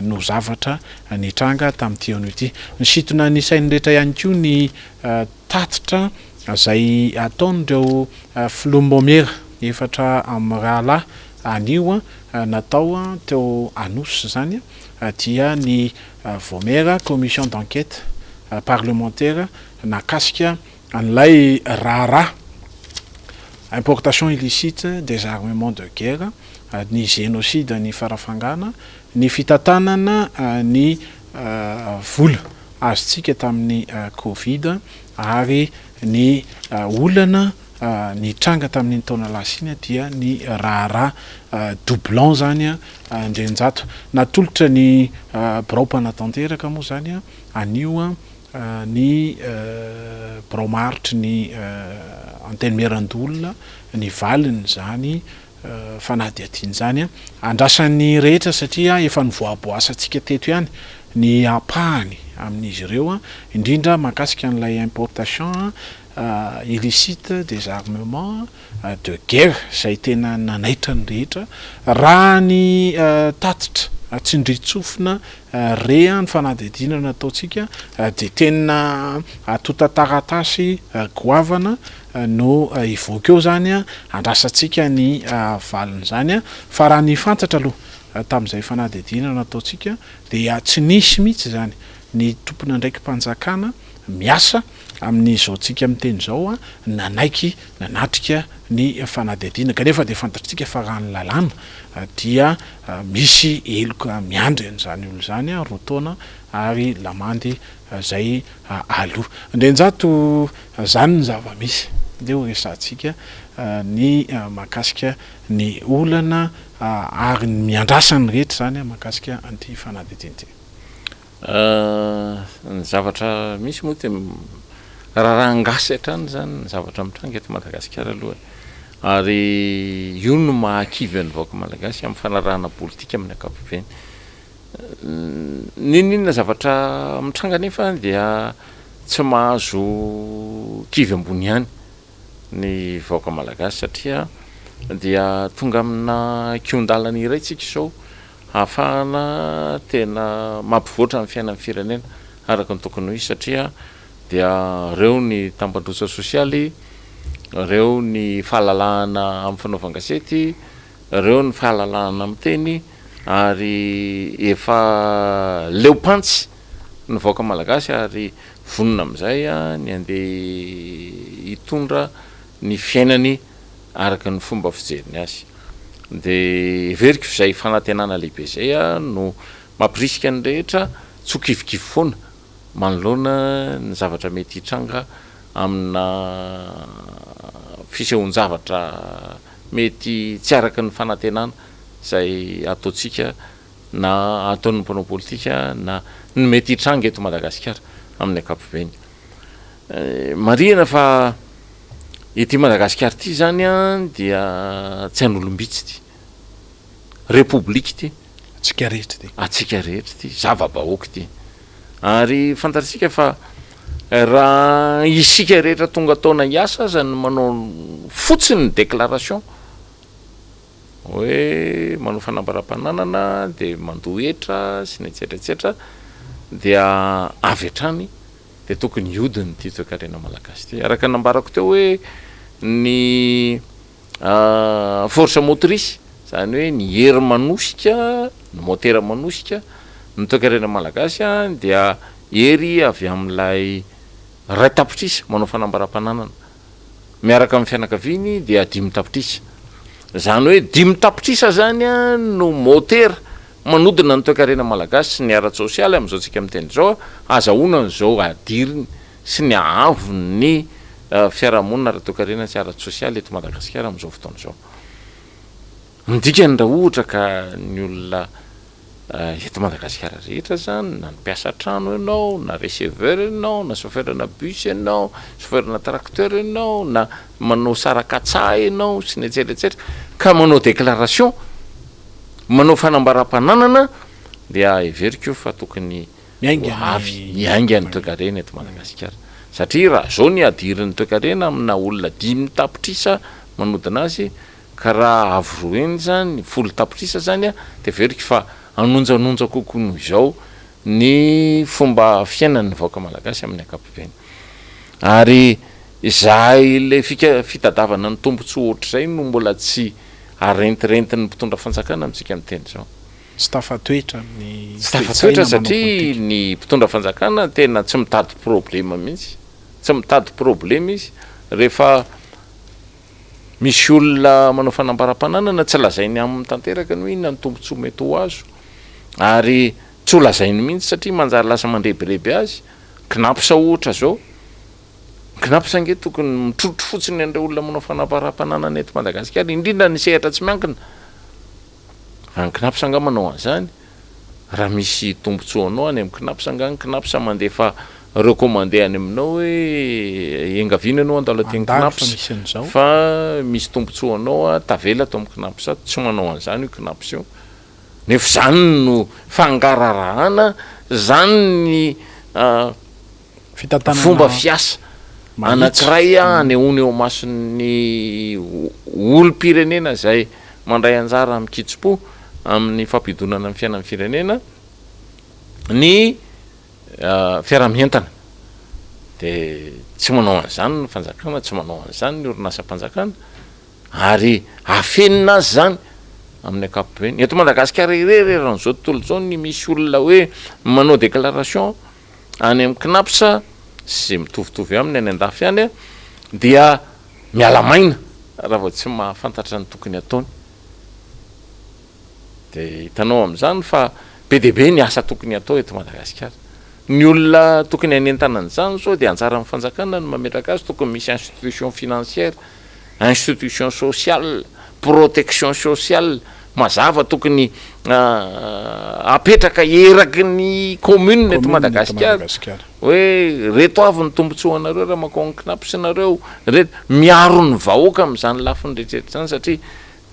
no zavatra nitranga tamin'ity an'ity nisitona ny sainy rehetra ihany koa ny tatitra zay ataon'ireo filombomera efatra amin'ny rahalahy anio natao teo Anosy zany dia ny Vomera commission d'enquête parlementaire nakasika an'ilay raharaha importation illicite des armements de guerre ny génocide ny farafangana ny fitantanana ny vola azotsika tamin'ny Covid ary ny olana ny tranga tamin'ny taona lasiny dia ny raharaha doublant zany andrenjato natolotra ny braopanatanteraka moa zany anio ny bromaritry ny anteny merandolona ny valiny zany fanady atiany zany andrasan'ny rehetra satria efa nivoaboasantsika teto ihany ny apahany amin'izy ireo indrindra mahakasika an'ilay importation illicite des armements de guerre zay tena nanaitra ny rehetra raha ny tatitra tsindritsofina rea ny fanadidinana ataotsika de tena atotataratasy goavana no ivoaka eo zany andrasantsika ny valiny zany fa raha ny fantatra aloha tamin'izay fanadidinana ataotsika dia tsy nisy mihitsy zany ny tompona ndraiky mpanjakana miasa amin'izao tsika miteny zao nanaiky nanatrika ny fanadidina kanefa de fantatritsika fa raha ny lalàna dia misy eloka miandry an'izany olo zany roa taona ary lamandy zay aloha indrenjato zany ny zava-misy de ho resantsika ny mahakasika ny olana ary ny miandrasany rehetra zany mahakasika an'ity fanadidina ty ny zavatra misy moa de raha ngasy hatrany zany ny zavatra mitranga eto Madagasikara aloha ary io no mahakivy ny vahoaka malagasy amin'ny fanarahana politika amin'ny ankapobeny ninina zavatra mitranga nefa dia tsy mahazo kivy ambony ihany ny vaoaka malagasy satria dia tonga amina kiondalana iray tsika izao ahafahana tena mampivoatra ny fiainan'ny firenena araka ny tokony ho izy satria dia reo ny tambandrosa sosialy, reo ny fahalalahana amin'ny fanaovan-gasety, reo ny fahalalahana amin'ny teny ary efa leopantsy ny vaoaka malagasy ary vonona amin'izay ny andeha hitondra ny fiainany araka ny fomba fijeriny azy. Dia everiko izay fanantenana lehibe zay no mampirisika ny rehetra tsy ho kivikivy foana manoloana ny zavatra mety hitranga amina fisehoan-javatra mety tsy araka ny fanantenana izay ataontsika na ataon'ny mpanao politika na ny mety hitranga eto Madagasikara amin'ny ankapobeny. Marihana fa ity Madagasikara ity zany dia tsy an'olombitsy ity, repoblika ity, atsika rehetra ity, atsika rehetra ity, zava-bahoaka ity. Ary fantatsika fa raha isika rehetra tonga taona hiasa aza ny manao fotsiny ny déclaration hoe manao fanambaram-pananana dia mandohetra sy ny etsetratsetra dia avy hatrany dia tokony hiodiny ity toe-karena malagasy ity. Araka nambarako teo hoe ny force motrice zany hoe ny hery manosika, ny motera manosika ny toe-karena malagasy dia hery avy amin'ilay ray tapitrisa manao fanambaram-pananana miaraka amin'ny fianakaviany dia 5 tapitrisa. Zany hoe 5 tapitrisa zany no motera manodina ny toe-karena malagasy sy ny ara-tsosialy amin'izao tsika miteny zao azahoana n'izao adiriny sy ny ahavony fiarahamonina ara-toe-karena sy ara-tsosialy eto Madagasikara amin'izao fotoana izao. Midikany raha ohatra ka ny olona eto Madagasikara rehetra zany na ny mpiasa trano ianao na receveur ianao na chauffeurna bus ianao, chauffeurna tracteur ianao na manao sarakatsah ianao sy ny etsetratsetra ka manao déclaration, manao fanambaram-pananana dia everiko fa tokony miainga ny toe-karena eto Madagasikara satria raha zao ny adirin'ny toe-karena amina olona 5 tapitrisa manodina azy ka raha avroeny zany 10 tapitrisa zany dia everiko fa anonjanonja kokoa noho izao ny fomba fiainan'ny vaoaka malagasy amin'ny ankapobeny. Ary zahay le fitadavana ny tombontsoa ohatr'izay no mbola tsy arentirentin'ny mpitondra fanjakana amintsika miteny zao. Tsy tafatoetra ny tsy tafatoetra satria ny mpitondra fanjakana tena tsy mitady problema mihitsy, tsy mitady problema izy rehefa misy olona manao fanambaram-pananana tsy lazainy amin'ny tanteraka no inona ny tombontsoa mety ho azo ary tsy ho lazainy mihitsy satria manjary lasa mandrebireby azy. Knaps ohatra zao, knaps ange tokony mitrotro fotsiny an'ireo olona manao fanambaram-pananana eto Madagasikara indrindra ny sehatra tsy miankina. Ny knaps anga manao an'izany raha misy tombontsoa anao any amin'ny knaps anga ny knaps mandefa recommandé any aminao hoe engaviana anao andalo teny knaps fa misy tombontsoa anao tavela ato amin'ny knaps tsy manao an'izany io knaps io. Nefa zany no fangararahana, zany ny fomba fiasa anankiray anehoana eo mason'ny olom-pirenena zay mandray anjara amin'ny kitso-po amin'ny fampidonana amin'ny fiainan'ny firenena ny fiaramientana. Dia tsy manao an'izany ny fanjakana, tsy manao an'izany ny orinasam-panjakana ary afenina azy zany amin'ny ankapobeny. Eto Madagasikara ireran'izao tontolo izao ny misy olona hoe manao déclaration any amin'ny knaps sy mitovitovy aminy any an-dafy any dia mialamaina raha vao tsy mahafantatra ny tokony ataony. Dia hitanao amin'izany fa be dia be ny asa tokony atao eto Madagasikara. Ny olona tokony hanentana an'izany zao dia anjara amin'ny fanjakana no mametraka azy tokony misy institution financière, institution sociale, protection sociale mazava tokony apetraka eraky ny commune eto Madagasikara hoe reto avy ny tombontsoa anareo raha makao ny knaps nareo reto miaro ny vahoaka amin'izany lafiny rehetrarehetra zany satria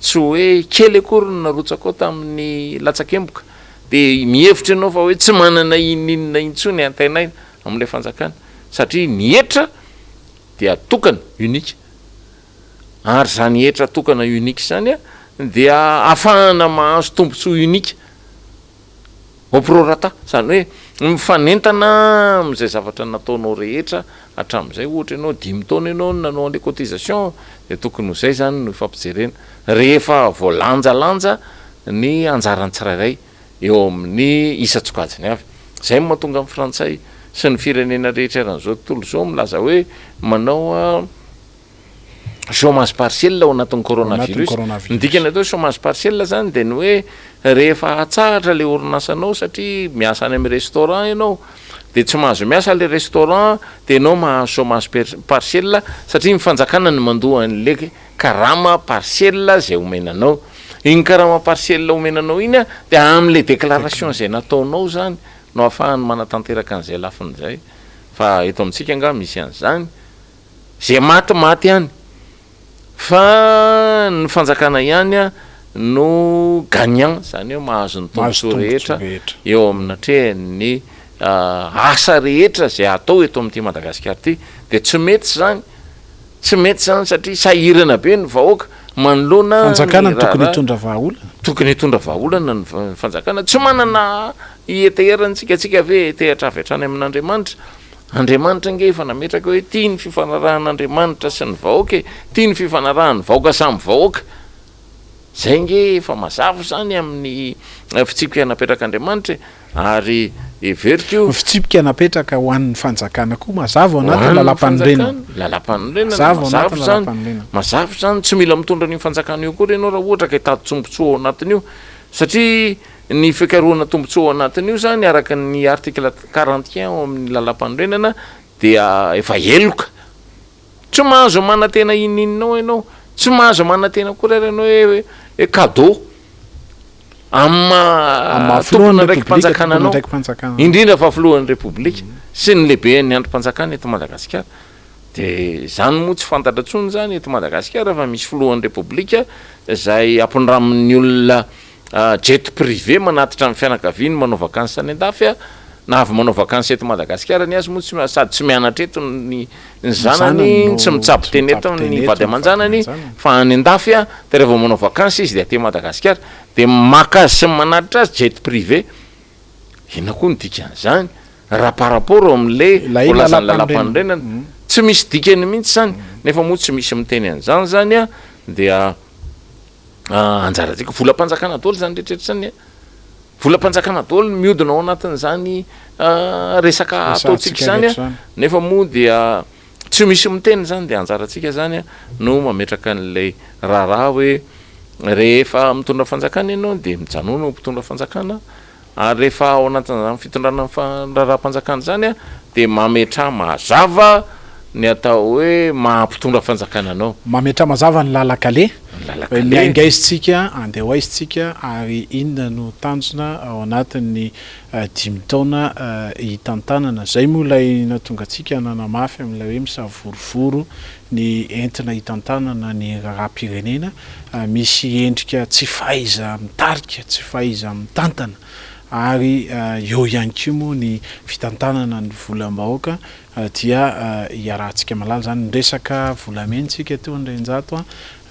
tsy hoe kely akory no narotsaka ao tamin'ny latsakemboka de mihevitra ianao fa hoe tsy manana ininona intsony antainaina am'lay fanjakana satria ny hetra dia tokana unika ary zany hetra tokana unika zany a dia ahafahana mahazo tombontsoa unika oprorata zany hoe mifanentana am'izay zavatra nataonao rehetra hatramin'izay ohatra ianao 5 taona ianao nanao an'le cotisation de tokony ho zay zany no ifampijerena rehefa voalanjalanja ny anjarany tsirairay eo amin'ny isa-tsokajiny avy zay mahatonga amin'ny frantsay sy ny firenena rehetra eran'izao tontolo zao milaza hoe manao chômage partiel ao anatin'ny coronavirus ndikany atao chômage partiel zany de ny hoe rehefa atsahatra le orinasanao satria miasa any amin'ny restaurant ianao de tsy mahazo miasa le restaurant de ianao mahazo chômage partiel satria mifanjakana ny mandoha an'le karama partiel zay omenanao iny karama partiel omenanao iny a de am'le déclaration zay nataonao zany no ahafahany manatanteraka an'izay lafin'izay fa eto amintsika anga misy an'izany zay maty any fa ny fanjakana ihany a no gagnant zany hoe mahazo ny tombontsoa rehetra eo amin'atrehany asa rehetra zay atao eto amin'ity Madagasikara ty de tsy mety zany satria sahirana be ny vahoaka manoloana fanjakana tokony hitondra vahaolana tokony hitondra vahaolana ny fanjakana tsy manana ieteherantsika tsika ve tehatra avy hatrany amin'Andriamanitra nge efa nametraka hoe tia ny fifanarahan'Andriamanitra sy ny vahoaka tia ny fifanarahan'ny vahoaka samy vahoaka zay nge efa mazava zany amin'ny fitsipika napetraka Andriamanitra ary everiko fitsipika napetraka ho an'ny fanjakana koa mazava anaty lalapanondrenana mazava zany tsy mila mitondra ny fanjakana io koa ianao raha ohatra ka hitady tombontsoa ao anatin'io satria ny fikarohana tombontsoa ao anatin'io zany araka ny article 41 ao amin'ny lalapanondrenana dia efa eloka tsy mahazo manantena ininao ianao tsy mahazo manantena koa ianao hoe cadeau tompona ndraiky mpanjakananao indrindra fa filohan'ny republika sy ny lehibe ny androm-panjakana eto Madagasikara de zany moa tsy fantatra tsony zany eto Madagasikara fa misy filohan'ny republika zay ampindramin'ny olona jet privé manatitra ny fianakaviany manao vakansy any andafy na avy manao vakansy eto Madagasikara ny azy moa sady tsy mianatra eto ny zanany tsy mitsabo teny eto ny vady aman-janany fa any andafy de rehefa manao vakansy izy de aty Madagasikara de makazy sy manatitra azy jet privé ina koa ny dikan'izany raha par rapport amin'le volazany lalapanondrenana tsy misy dikany mihitsy zany nefa moa tsy misy miteny an'izany zany a dia anjarantsika volam-panjakana daholo zany rehetrarehetra zany volam-panjakana daholo mihodina ao anatin'izany resaka ataontsika zany nefa moa dia tsy misy miteny zany de anjarantsika zany no mametraka an'lay raharaha hoe rehefa mitondra fanjakana ianao de mijanono mpitondra fanjakana ary rehefa ao anatin'izany fitondrana raharaha-panjakana zany de mametra mazava ny atao hoe mahampitondra fanjakana anao mametra mazava ny lalakale miaingaizitsika andeha ho aizitsika ary inona no tanjona ao anatin'ny 5 taona hitantanana zay moa lay natonga atsika nanamafy amin'ilay hoe misavorovoro ny entina hitantanana ny raharam-pirenena misy endrika tsy faiza mitarika tsy faiza mitantana ary eo ihany koa moa ny fitantanana ny volam-bahoaka dia hiarahantsika malala zany resaka volamentsika teo Andrinjato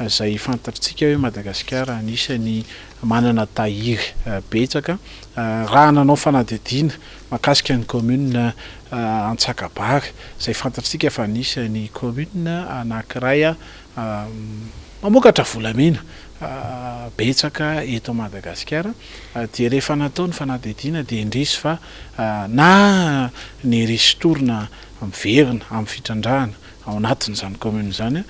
zay fantatritsika hoe Madagasikara anisany manana tahiry betsaka raha nanao fanadidina makasika ny commune Antsakabary zay fantatritsika fa anisany commune anankiray mamokatra volamena betsaka eto Madagasikara dia rehefa natao ny fanadidina de indrisy fa na ny risy-torina miverina amin'ny fitrandrahana ao anatin'izany commune zany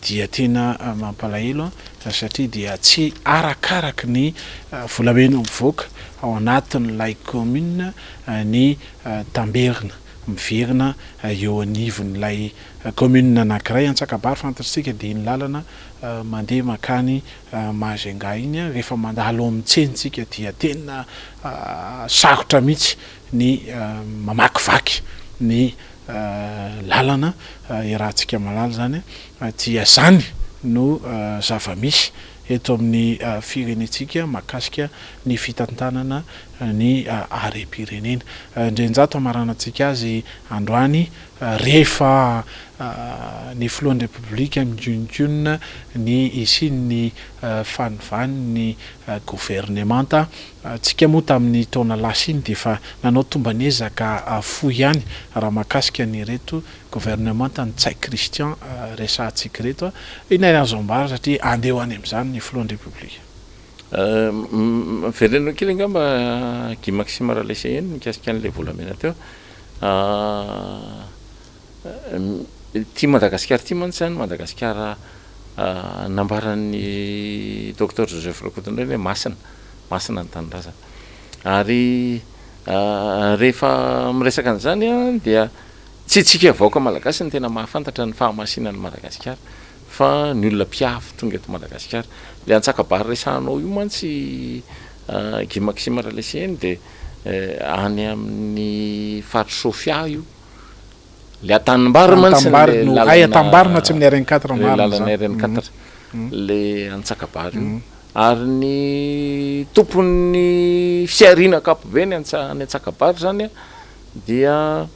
dia tena mampalahelo satria dia tsy arakaraka ny volamena mivoaka ao anatin'ilay commune ny tamberina miverina eo anivon'ilay commune anankiray Antsakabary fantatritsika de ny lalana mandeha makany Majunga iny rehefa mandalo amin'ny tsenitsika dia tena sarotra mihitsy ny mamakivaky ny lalana irahantsika malala zany dia zany no zava-misy eto amin'ny firenetsika makasika ny fitantanana ny arem-pirenena. Indrenjato amaranantsika azy androany rehefa ny filohan'ny repoblika mijonijonina ny isiny fanovany ny gouvernemanta. Tsika moa tamin'ny taona lasa iny de efa nanao tombanezaka fo ihany raha mahakasika ny reto gouvernemanta ny Tsay Christian resantsika reto ina azo ambara satria andeha any amin'izany ny filohan'ny repoblika. Verenao kely angamba Guy Maxime Ralesa eny mikasika an'ilay volamena teo. Ty Madagasikara ty mantsy zany Madagasikara nambaran'ny docteur Joseph Rakotondrany hoe masina ny tanindrazana. Ary rehefa miresaka an'izany dia tsy tsika vaoaka malagasy ny tena mahafantatra ny fahamasinan'ny Madagasikara fa ny olona mpiafy tonga eto Madagasikara. Le Antsakabary resanao io mantsy Guy Maxime Ralesa eny de any amin'ny faritra Sofia io. Le Atanimbary mantsy ay Atambarina tsy amin'ny RN4 lalana RN4 le Antsakabary io. Ary ny tompon'ny fiarina ankapobeny any Antsakabary zany dia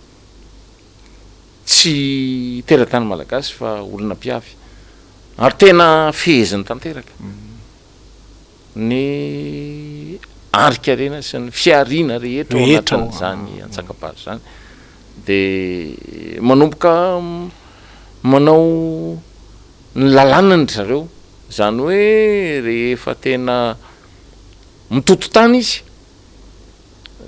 tsy teratany malagasy fa olona mpiafy. Ary tena feheziny tanteraka ny arikarena sy ny fiarina rehetra ao anatin'izany Antsakabary zany. De manomboka manao ny lalànany zareo zany hoe rehefa tena mitoto tany izy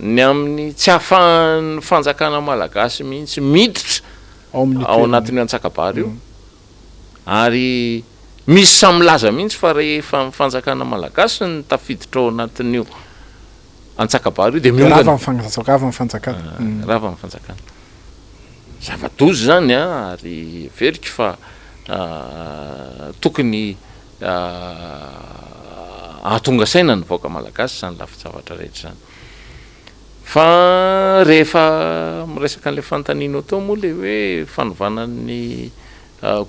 ny amin'ny tsy ahafahan'ny fanjakana malagasy mihitsy miditra ao anatin'ny Antsakabary io. Ary misy samilaza mihitsy fa rehefa fanjakana malagasy ny tafiditra ao anatin'io Antsakabary io de miongana rava mifanjakana rava mifanjakana. Zava-dozy zany ary veriky fa tokony ahatonga saina ny vaoaka malagasy zany lafy-javatra rehetra zany. Fa rehefa miresaka an'le fanontaniana tao moa le hoe fanovanan'ny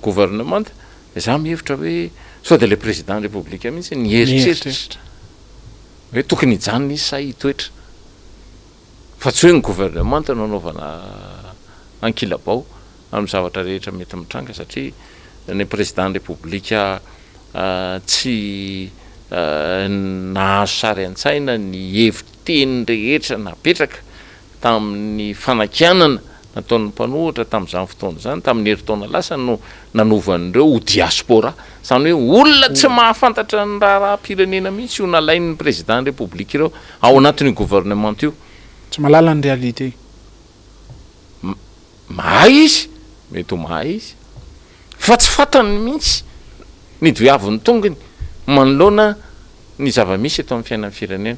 gouvernemanta de za mihevitra hoe sao de le président république mihitsy ny heritreritra hoe tokony hijanona izy sa hitoetra fa tsy hoe ny gouvernemanta nanaovana ankilabao amin'ny zavatra rehetra mety mitranga satria ny président république tsy nahazo sary an-tsaina ny heviteny rehetra napetraka tamin'ny fanakianana nataon'ny mpanohitra tamin'izany fotoana zany tamin'ny herintaona lasa no nanovan'ireo ho diaspora zany hoe olona tsy mahafantatra ny raha-pirenena mihitsy io nalain'ny président république ireo ao anatin'ny gouvernement io. Tsy malala ny réalité. Mahay izy mety ho mahay izy fa tsy fantany mihitsy ny doiaviny tongony manoloana ny zava-misy eto amin'ny fiainan'ny firenena.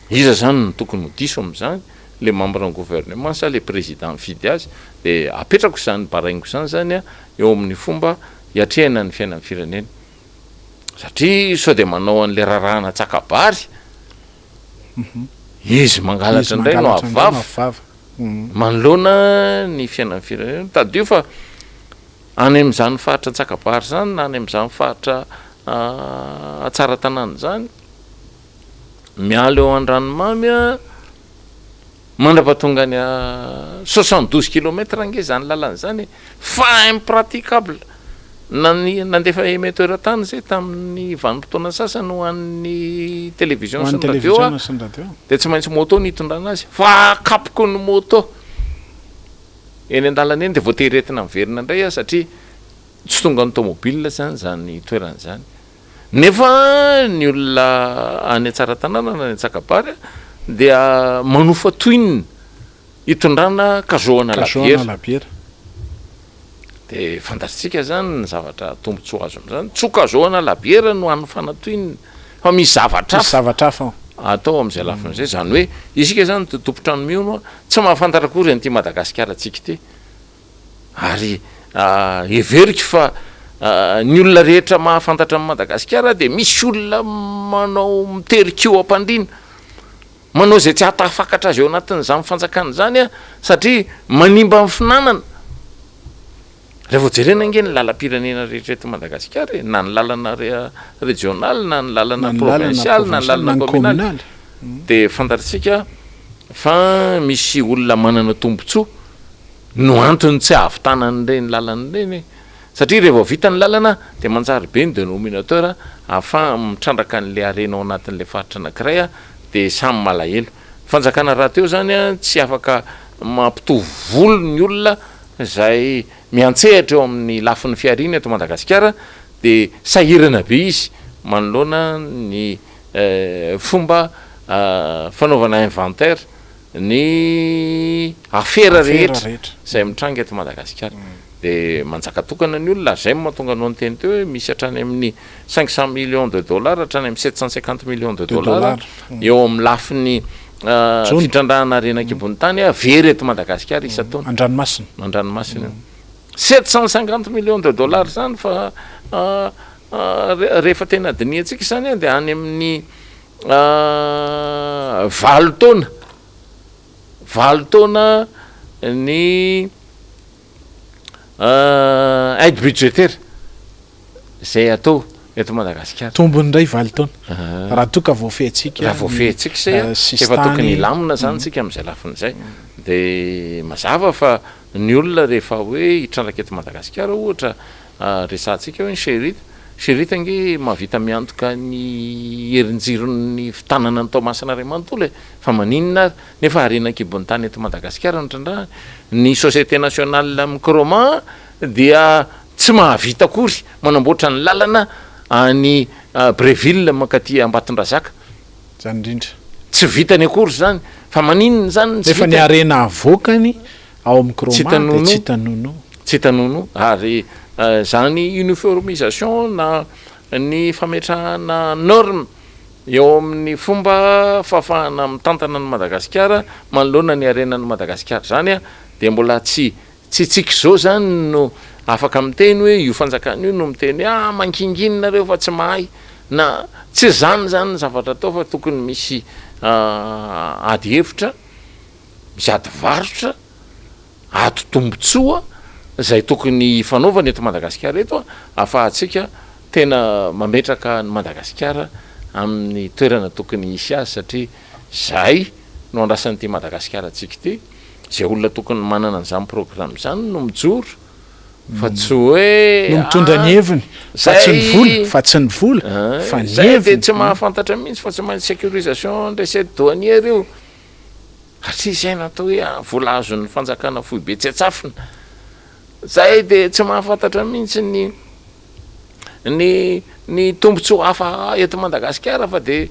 Iza zany ny tokony ho diso amin'izany le membre ny gouvernement sa le président mifidy azy de apetrako zany baraingo zany zany eo amin'ny fomba hiatrehana ny fiainan'ny firenena satria sao de manao an'le rarahana Antsakabary izy mangalatra indray no avava manoloana ny fiainan'ny firenena. Tadio fa any amin'izany faritra Antsakabary zany na any amin'izany faritra atsara tanàna zany miala eo an-dranomamy mandrapatonga ny 72 kilomètre ange zany lalana zany fa impraticable nandefa émetteur-tany zay tamin'ny vanim-potoana sasany ho an'ny télévision sy ny radio de tsy maintsy moto ny hitondrana azy fa akapoko ny moto eny an-dalana eny de voatehiretina miverina indray satria tsy tonga ny tomobile zany zany toerana zany. Nefa ny olona any Tsara tanàna na any Antsakabary dia manofa toinina hitondrana kazoana labiera. De fantatsika zany ny zavatra tombontsoa azo am'zany tsy kazoana labiera no an'ny fanatoinina fa misy zavatra hafa atao amin'izay lafin'izay zany hoe isika zany totompotrano miono tsy mahafantatra kory an'ity Madagasikara tsika ity ary everika fa ny olona rehetra mahafantatra amin'ny Madagasikara de misy olona manao miterikio ampandrina manao zay tsy hatafakatra azy eo anatin'izany fanjakana zany satria manimba amin'ny finanana. Rehefa voajerena ange ny lalam-pirenena rehetra eto Madagasikara na ny lalana régional na ny lalana provincial na ny lalana communal de fantatsika fa misy olona manana tombontsoa no antony tsy avitanan'ireny lalan'ireny satria rehefa vita ny lalana de manjary be ny dénominateur afa mitrandraka n'le arenao anatin'le faritra anankiray a de samy malahelo fanjakana raha teo zany a tsy afaka mampitovy volo ny olona zay miantsehatra eo amin'ny lafin'ny fiarina eto Madagasikara de sahirana be izy manoloana ny fomba fanaovana inventaire ny afera rehetra zay mitranga eto Madagasikara de manjaka tokana ny olona zay mahatonga anao ny teny teo hoe misy hatrany amin'ny 500 millions de dollars hatrany amin'ny 750 millions de dollars eo amin'ny lafin'ny fitrandrahana renan-kibony tany very eto Madagasikara isa-taona an-dranomasina 750 millions de dollars zany fa rehefa tena diniantsika zany de any amin'ny 20 taona ny aide budgétaire zay atao eto Madagasikara tombony ndray 20 taona raha toka voafehtsika raha voafehtsika zay efa tokony lamina zany tsika am'izay lafin'izay de mazava fa ny olona rehefa hoe hitrandraka eto Madagasikara ohatra resantsika hoe ny Sherita nge mahavita miantoka ny herinjiron'ny fitanana ny Toamasinarimanontolo fa maninona nefa arenan-kibony tany eto Madagasikara nitrandraha ny société nationale microman dia tsy mahavita akory manamboatra ny lalana any Breville makaty Ambatondrazaka zany indrindra tsy vitany akory zany fa maninona zany nefa ny arena avokany ao microman de tsy tanono ary zany uniformisation na ny fametrahana norme eo amin'ny fomba fahafahana mitantana ny Madagasikara manoloana ny arenan'ny Madagasikara zany a de mbola tsy tsika zao zany no afaka miteny hoe io fanjakana io no miteny mankinginina reo fa tsy mahay na tsy zany zavatra atao fa tokony misy ady hevitra misy ady varotra ato tombotsoa zay tokony fanaovana eto Madagasikara eto afahatsika tena mametraka ny Madagasikara amin'ny toerana tokony isy azy satria zay no andrasan'ity Madagasikara tsika ty zay olona tokony manana an'izany programme zany no mijoro fa tsy hoe no mitondra ny heviny fa tsy ny vola fa ny heviny de tsy mahafantatra mihitsy fa tsy maintsy sécurisation des aides douanières io satria zay natao hoe vola azon'ny fanjakana fohy be tsy atsafina zay de tsy mahafantatra mihitsy ny tombotsoa hafa eto Madagasikara fa de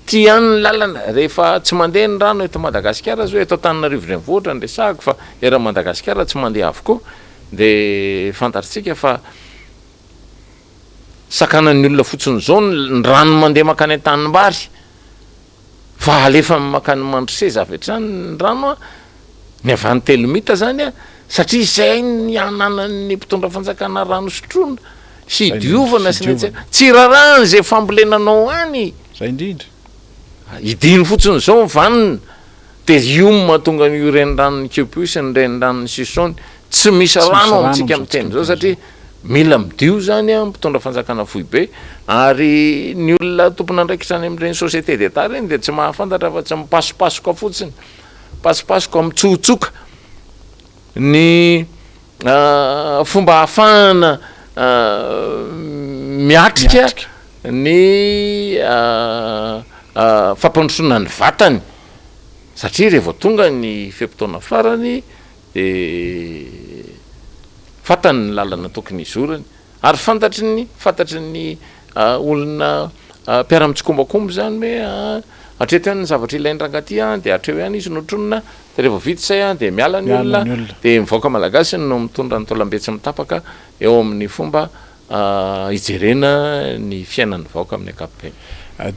tia ny lalana rehefa tsy mandeha ny rano eto Madagasikara zao eto Antananarivo renivohitra ny resahako fa era Madagasikara tsy mandeha avokoa de fantatritsika fa sakanan'ny olona fotsiny zao ny rano mandeha makany an-tanimbary fa alefa makany Mandroseza avy hatrany ny rano ny avany telomita zany satria zay ny ananan'ny mpitondra fanjakana rano sotrona sy diovana sy tsy rarahany zay fambolenanao any zay indrindra idiny fotsiny zao vanina de io mahatonga ny renirano Kiopus ny renirano Sisony tsy misy rano amintsika miteny zao satria mila midio zany mpitondra fanjakana fohy be ary ny olona tompona andraikitrany amin'ireny société d'état reny de tsy mahafantatra fa tsy mipasopasoka fotsiny pasopasoka mitsotsoka ny fomba ahafahana miatrika ny fampandrosoana ny vatany satria rehefa tonga ny fepotona farany de fantany ny lalana tokony izorany ary fantatry ny olona mpiara-mitsikombakombo zany hoe atreto ihany ny zavatra ilainy rangaty de atreo ihany izy notronona de rehefa vita say de miala ny olona de mivoaka malagasy no mitondra ny taolambetsy mitapaka eo amin'ny fomba ijerena ny fiainan'ny vaoaka amin'ny ankapobeny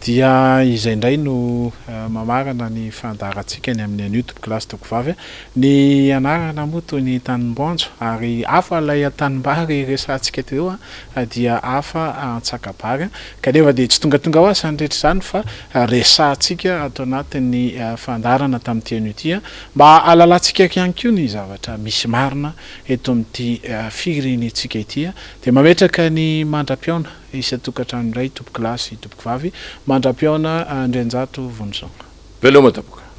dia izay indray no mamarana ny fandarantsika ny amin'ny an'io toboklasy tokovavy ny anarana moa toy ny tanimbanjo ary afa lay tanimbary resantsika teo dia afa antsakabary kanefa de tsy tongatonga ho asany rehetra zany fa resantsika atao anatin'ny fandarana tamin'ity an'io ty mba alalantsika ihany koa ny zavatra misy marina eto amin'ity firenentsika ity de mametraka ny mandra-piaona isa tokantrano iray tompoko lasy tompoko vavy mandram-piaona andrianjato vonison veloma tapoka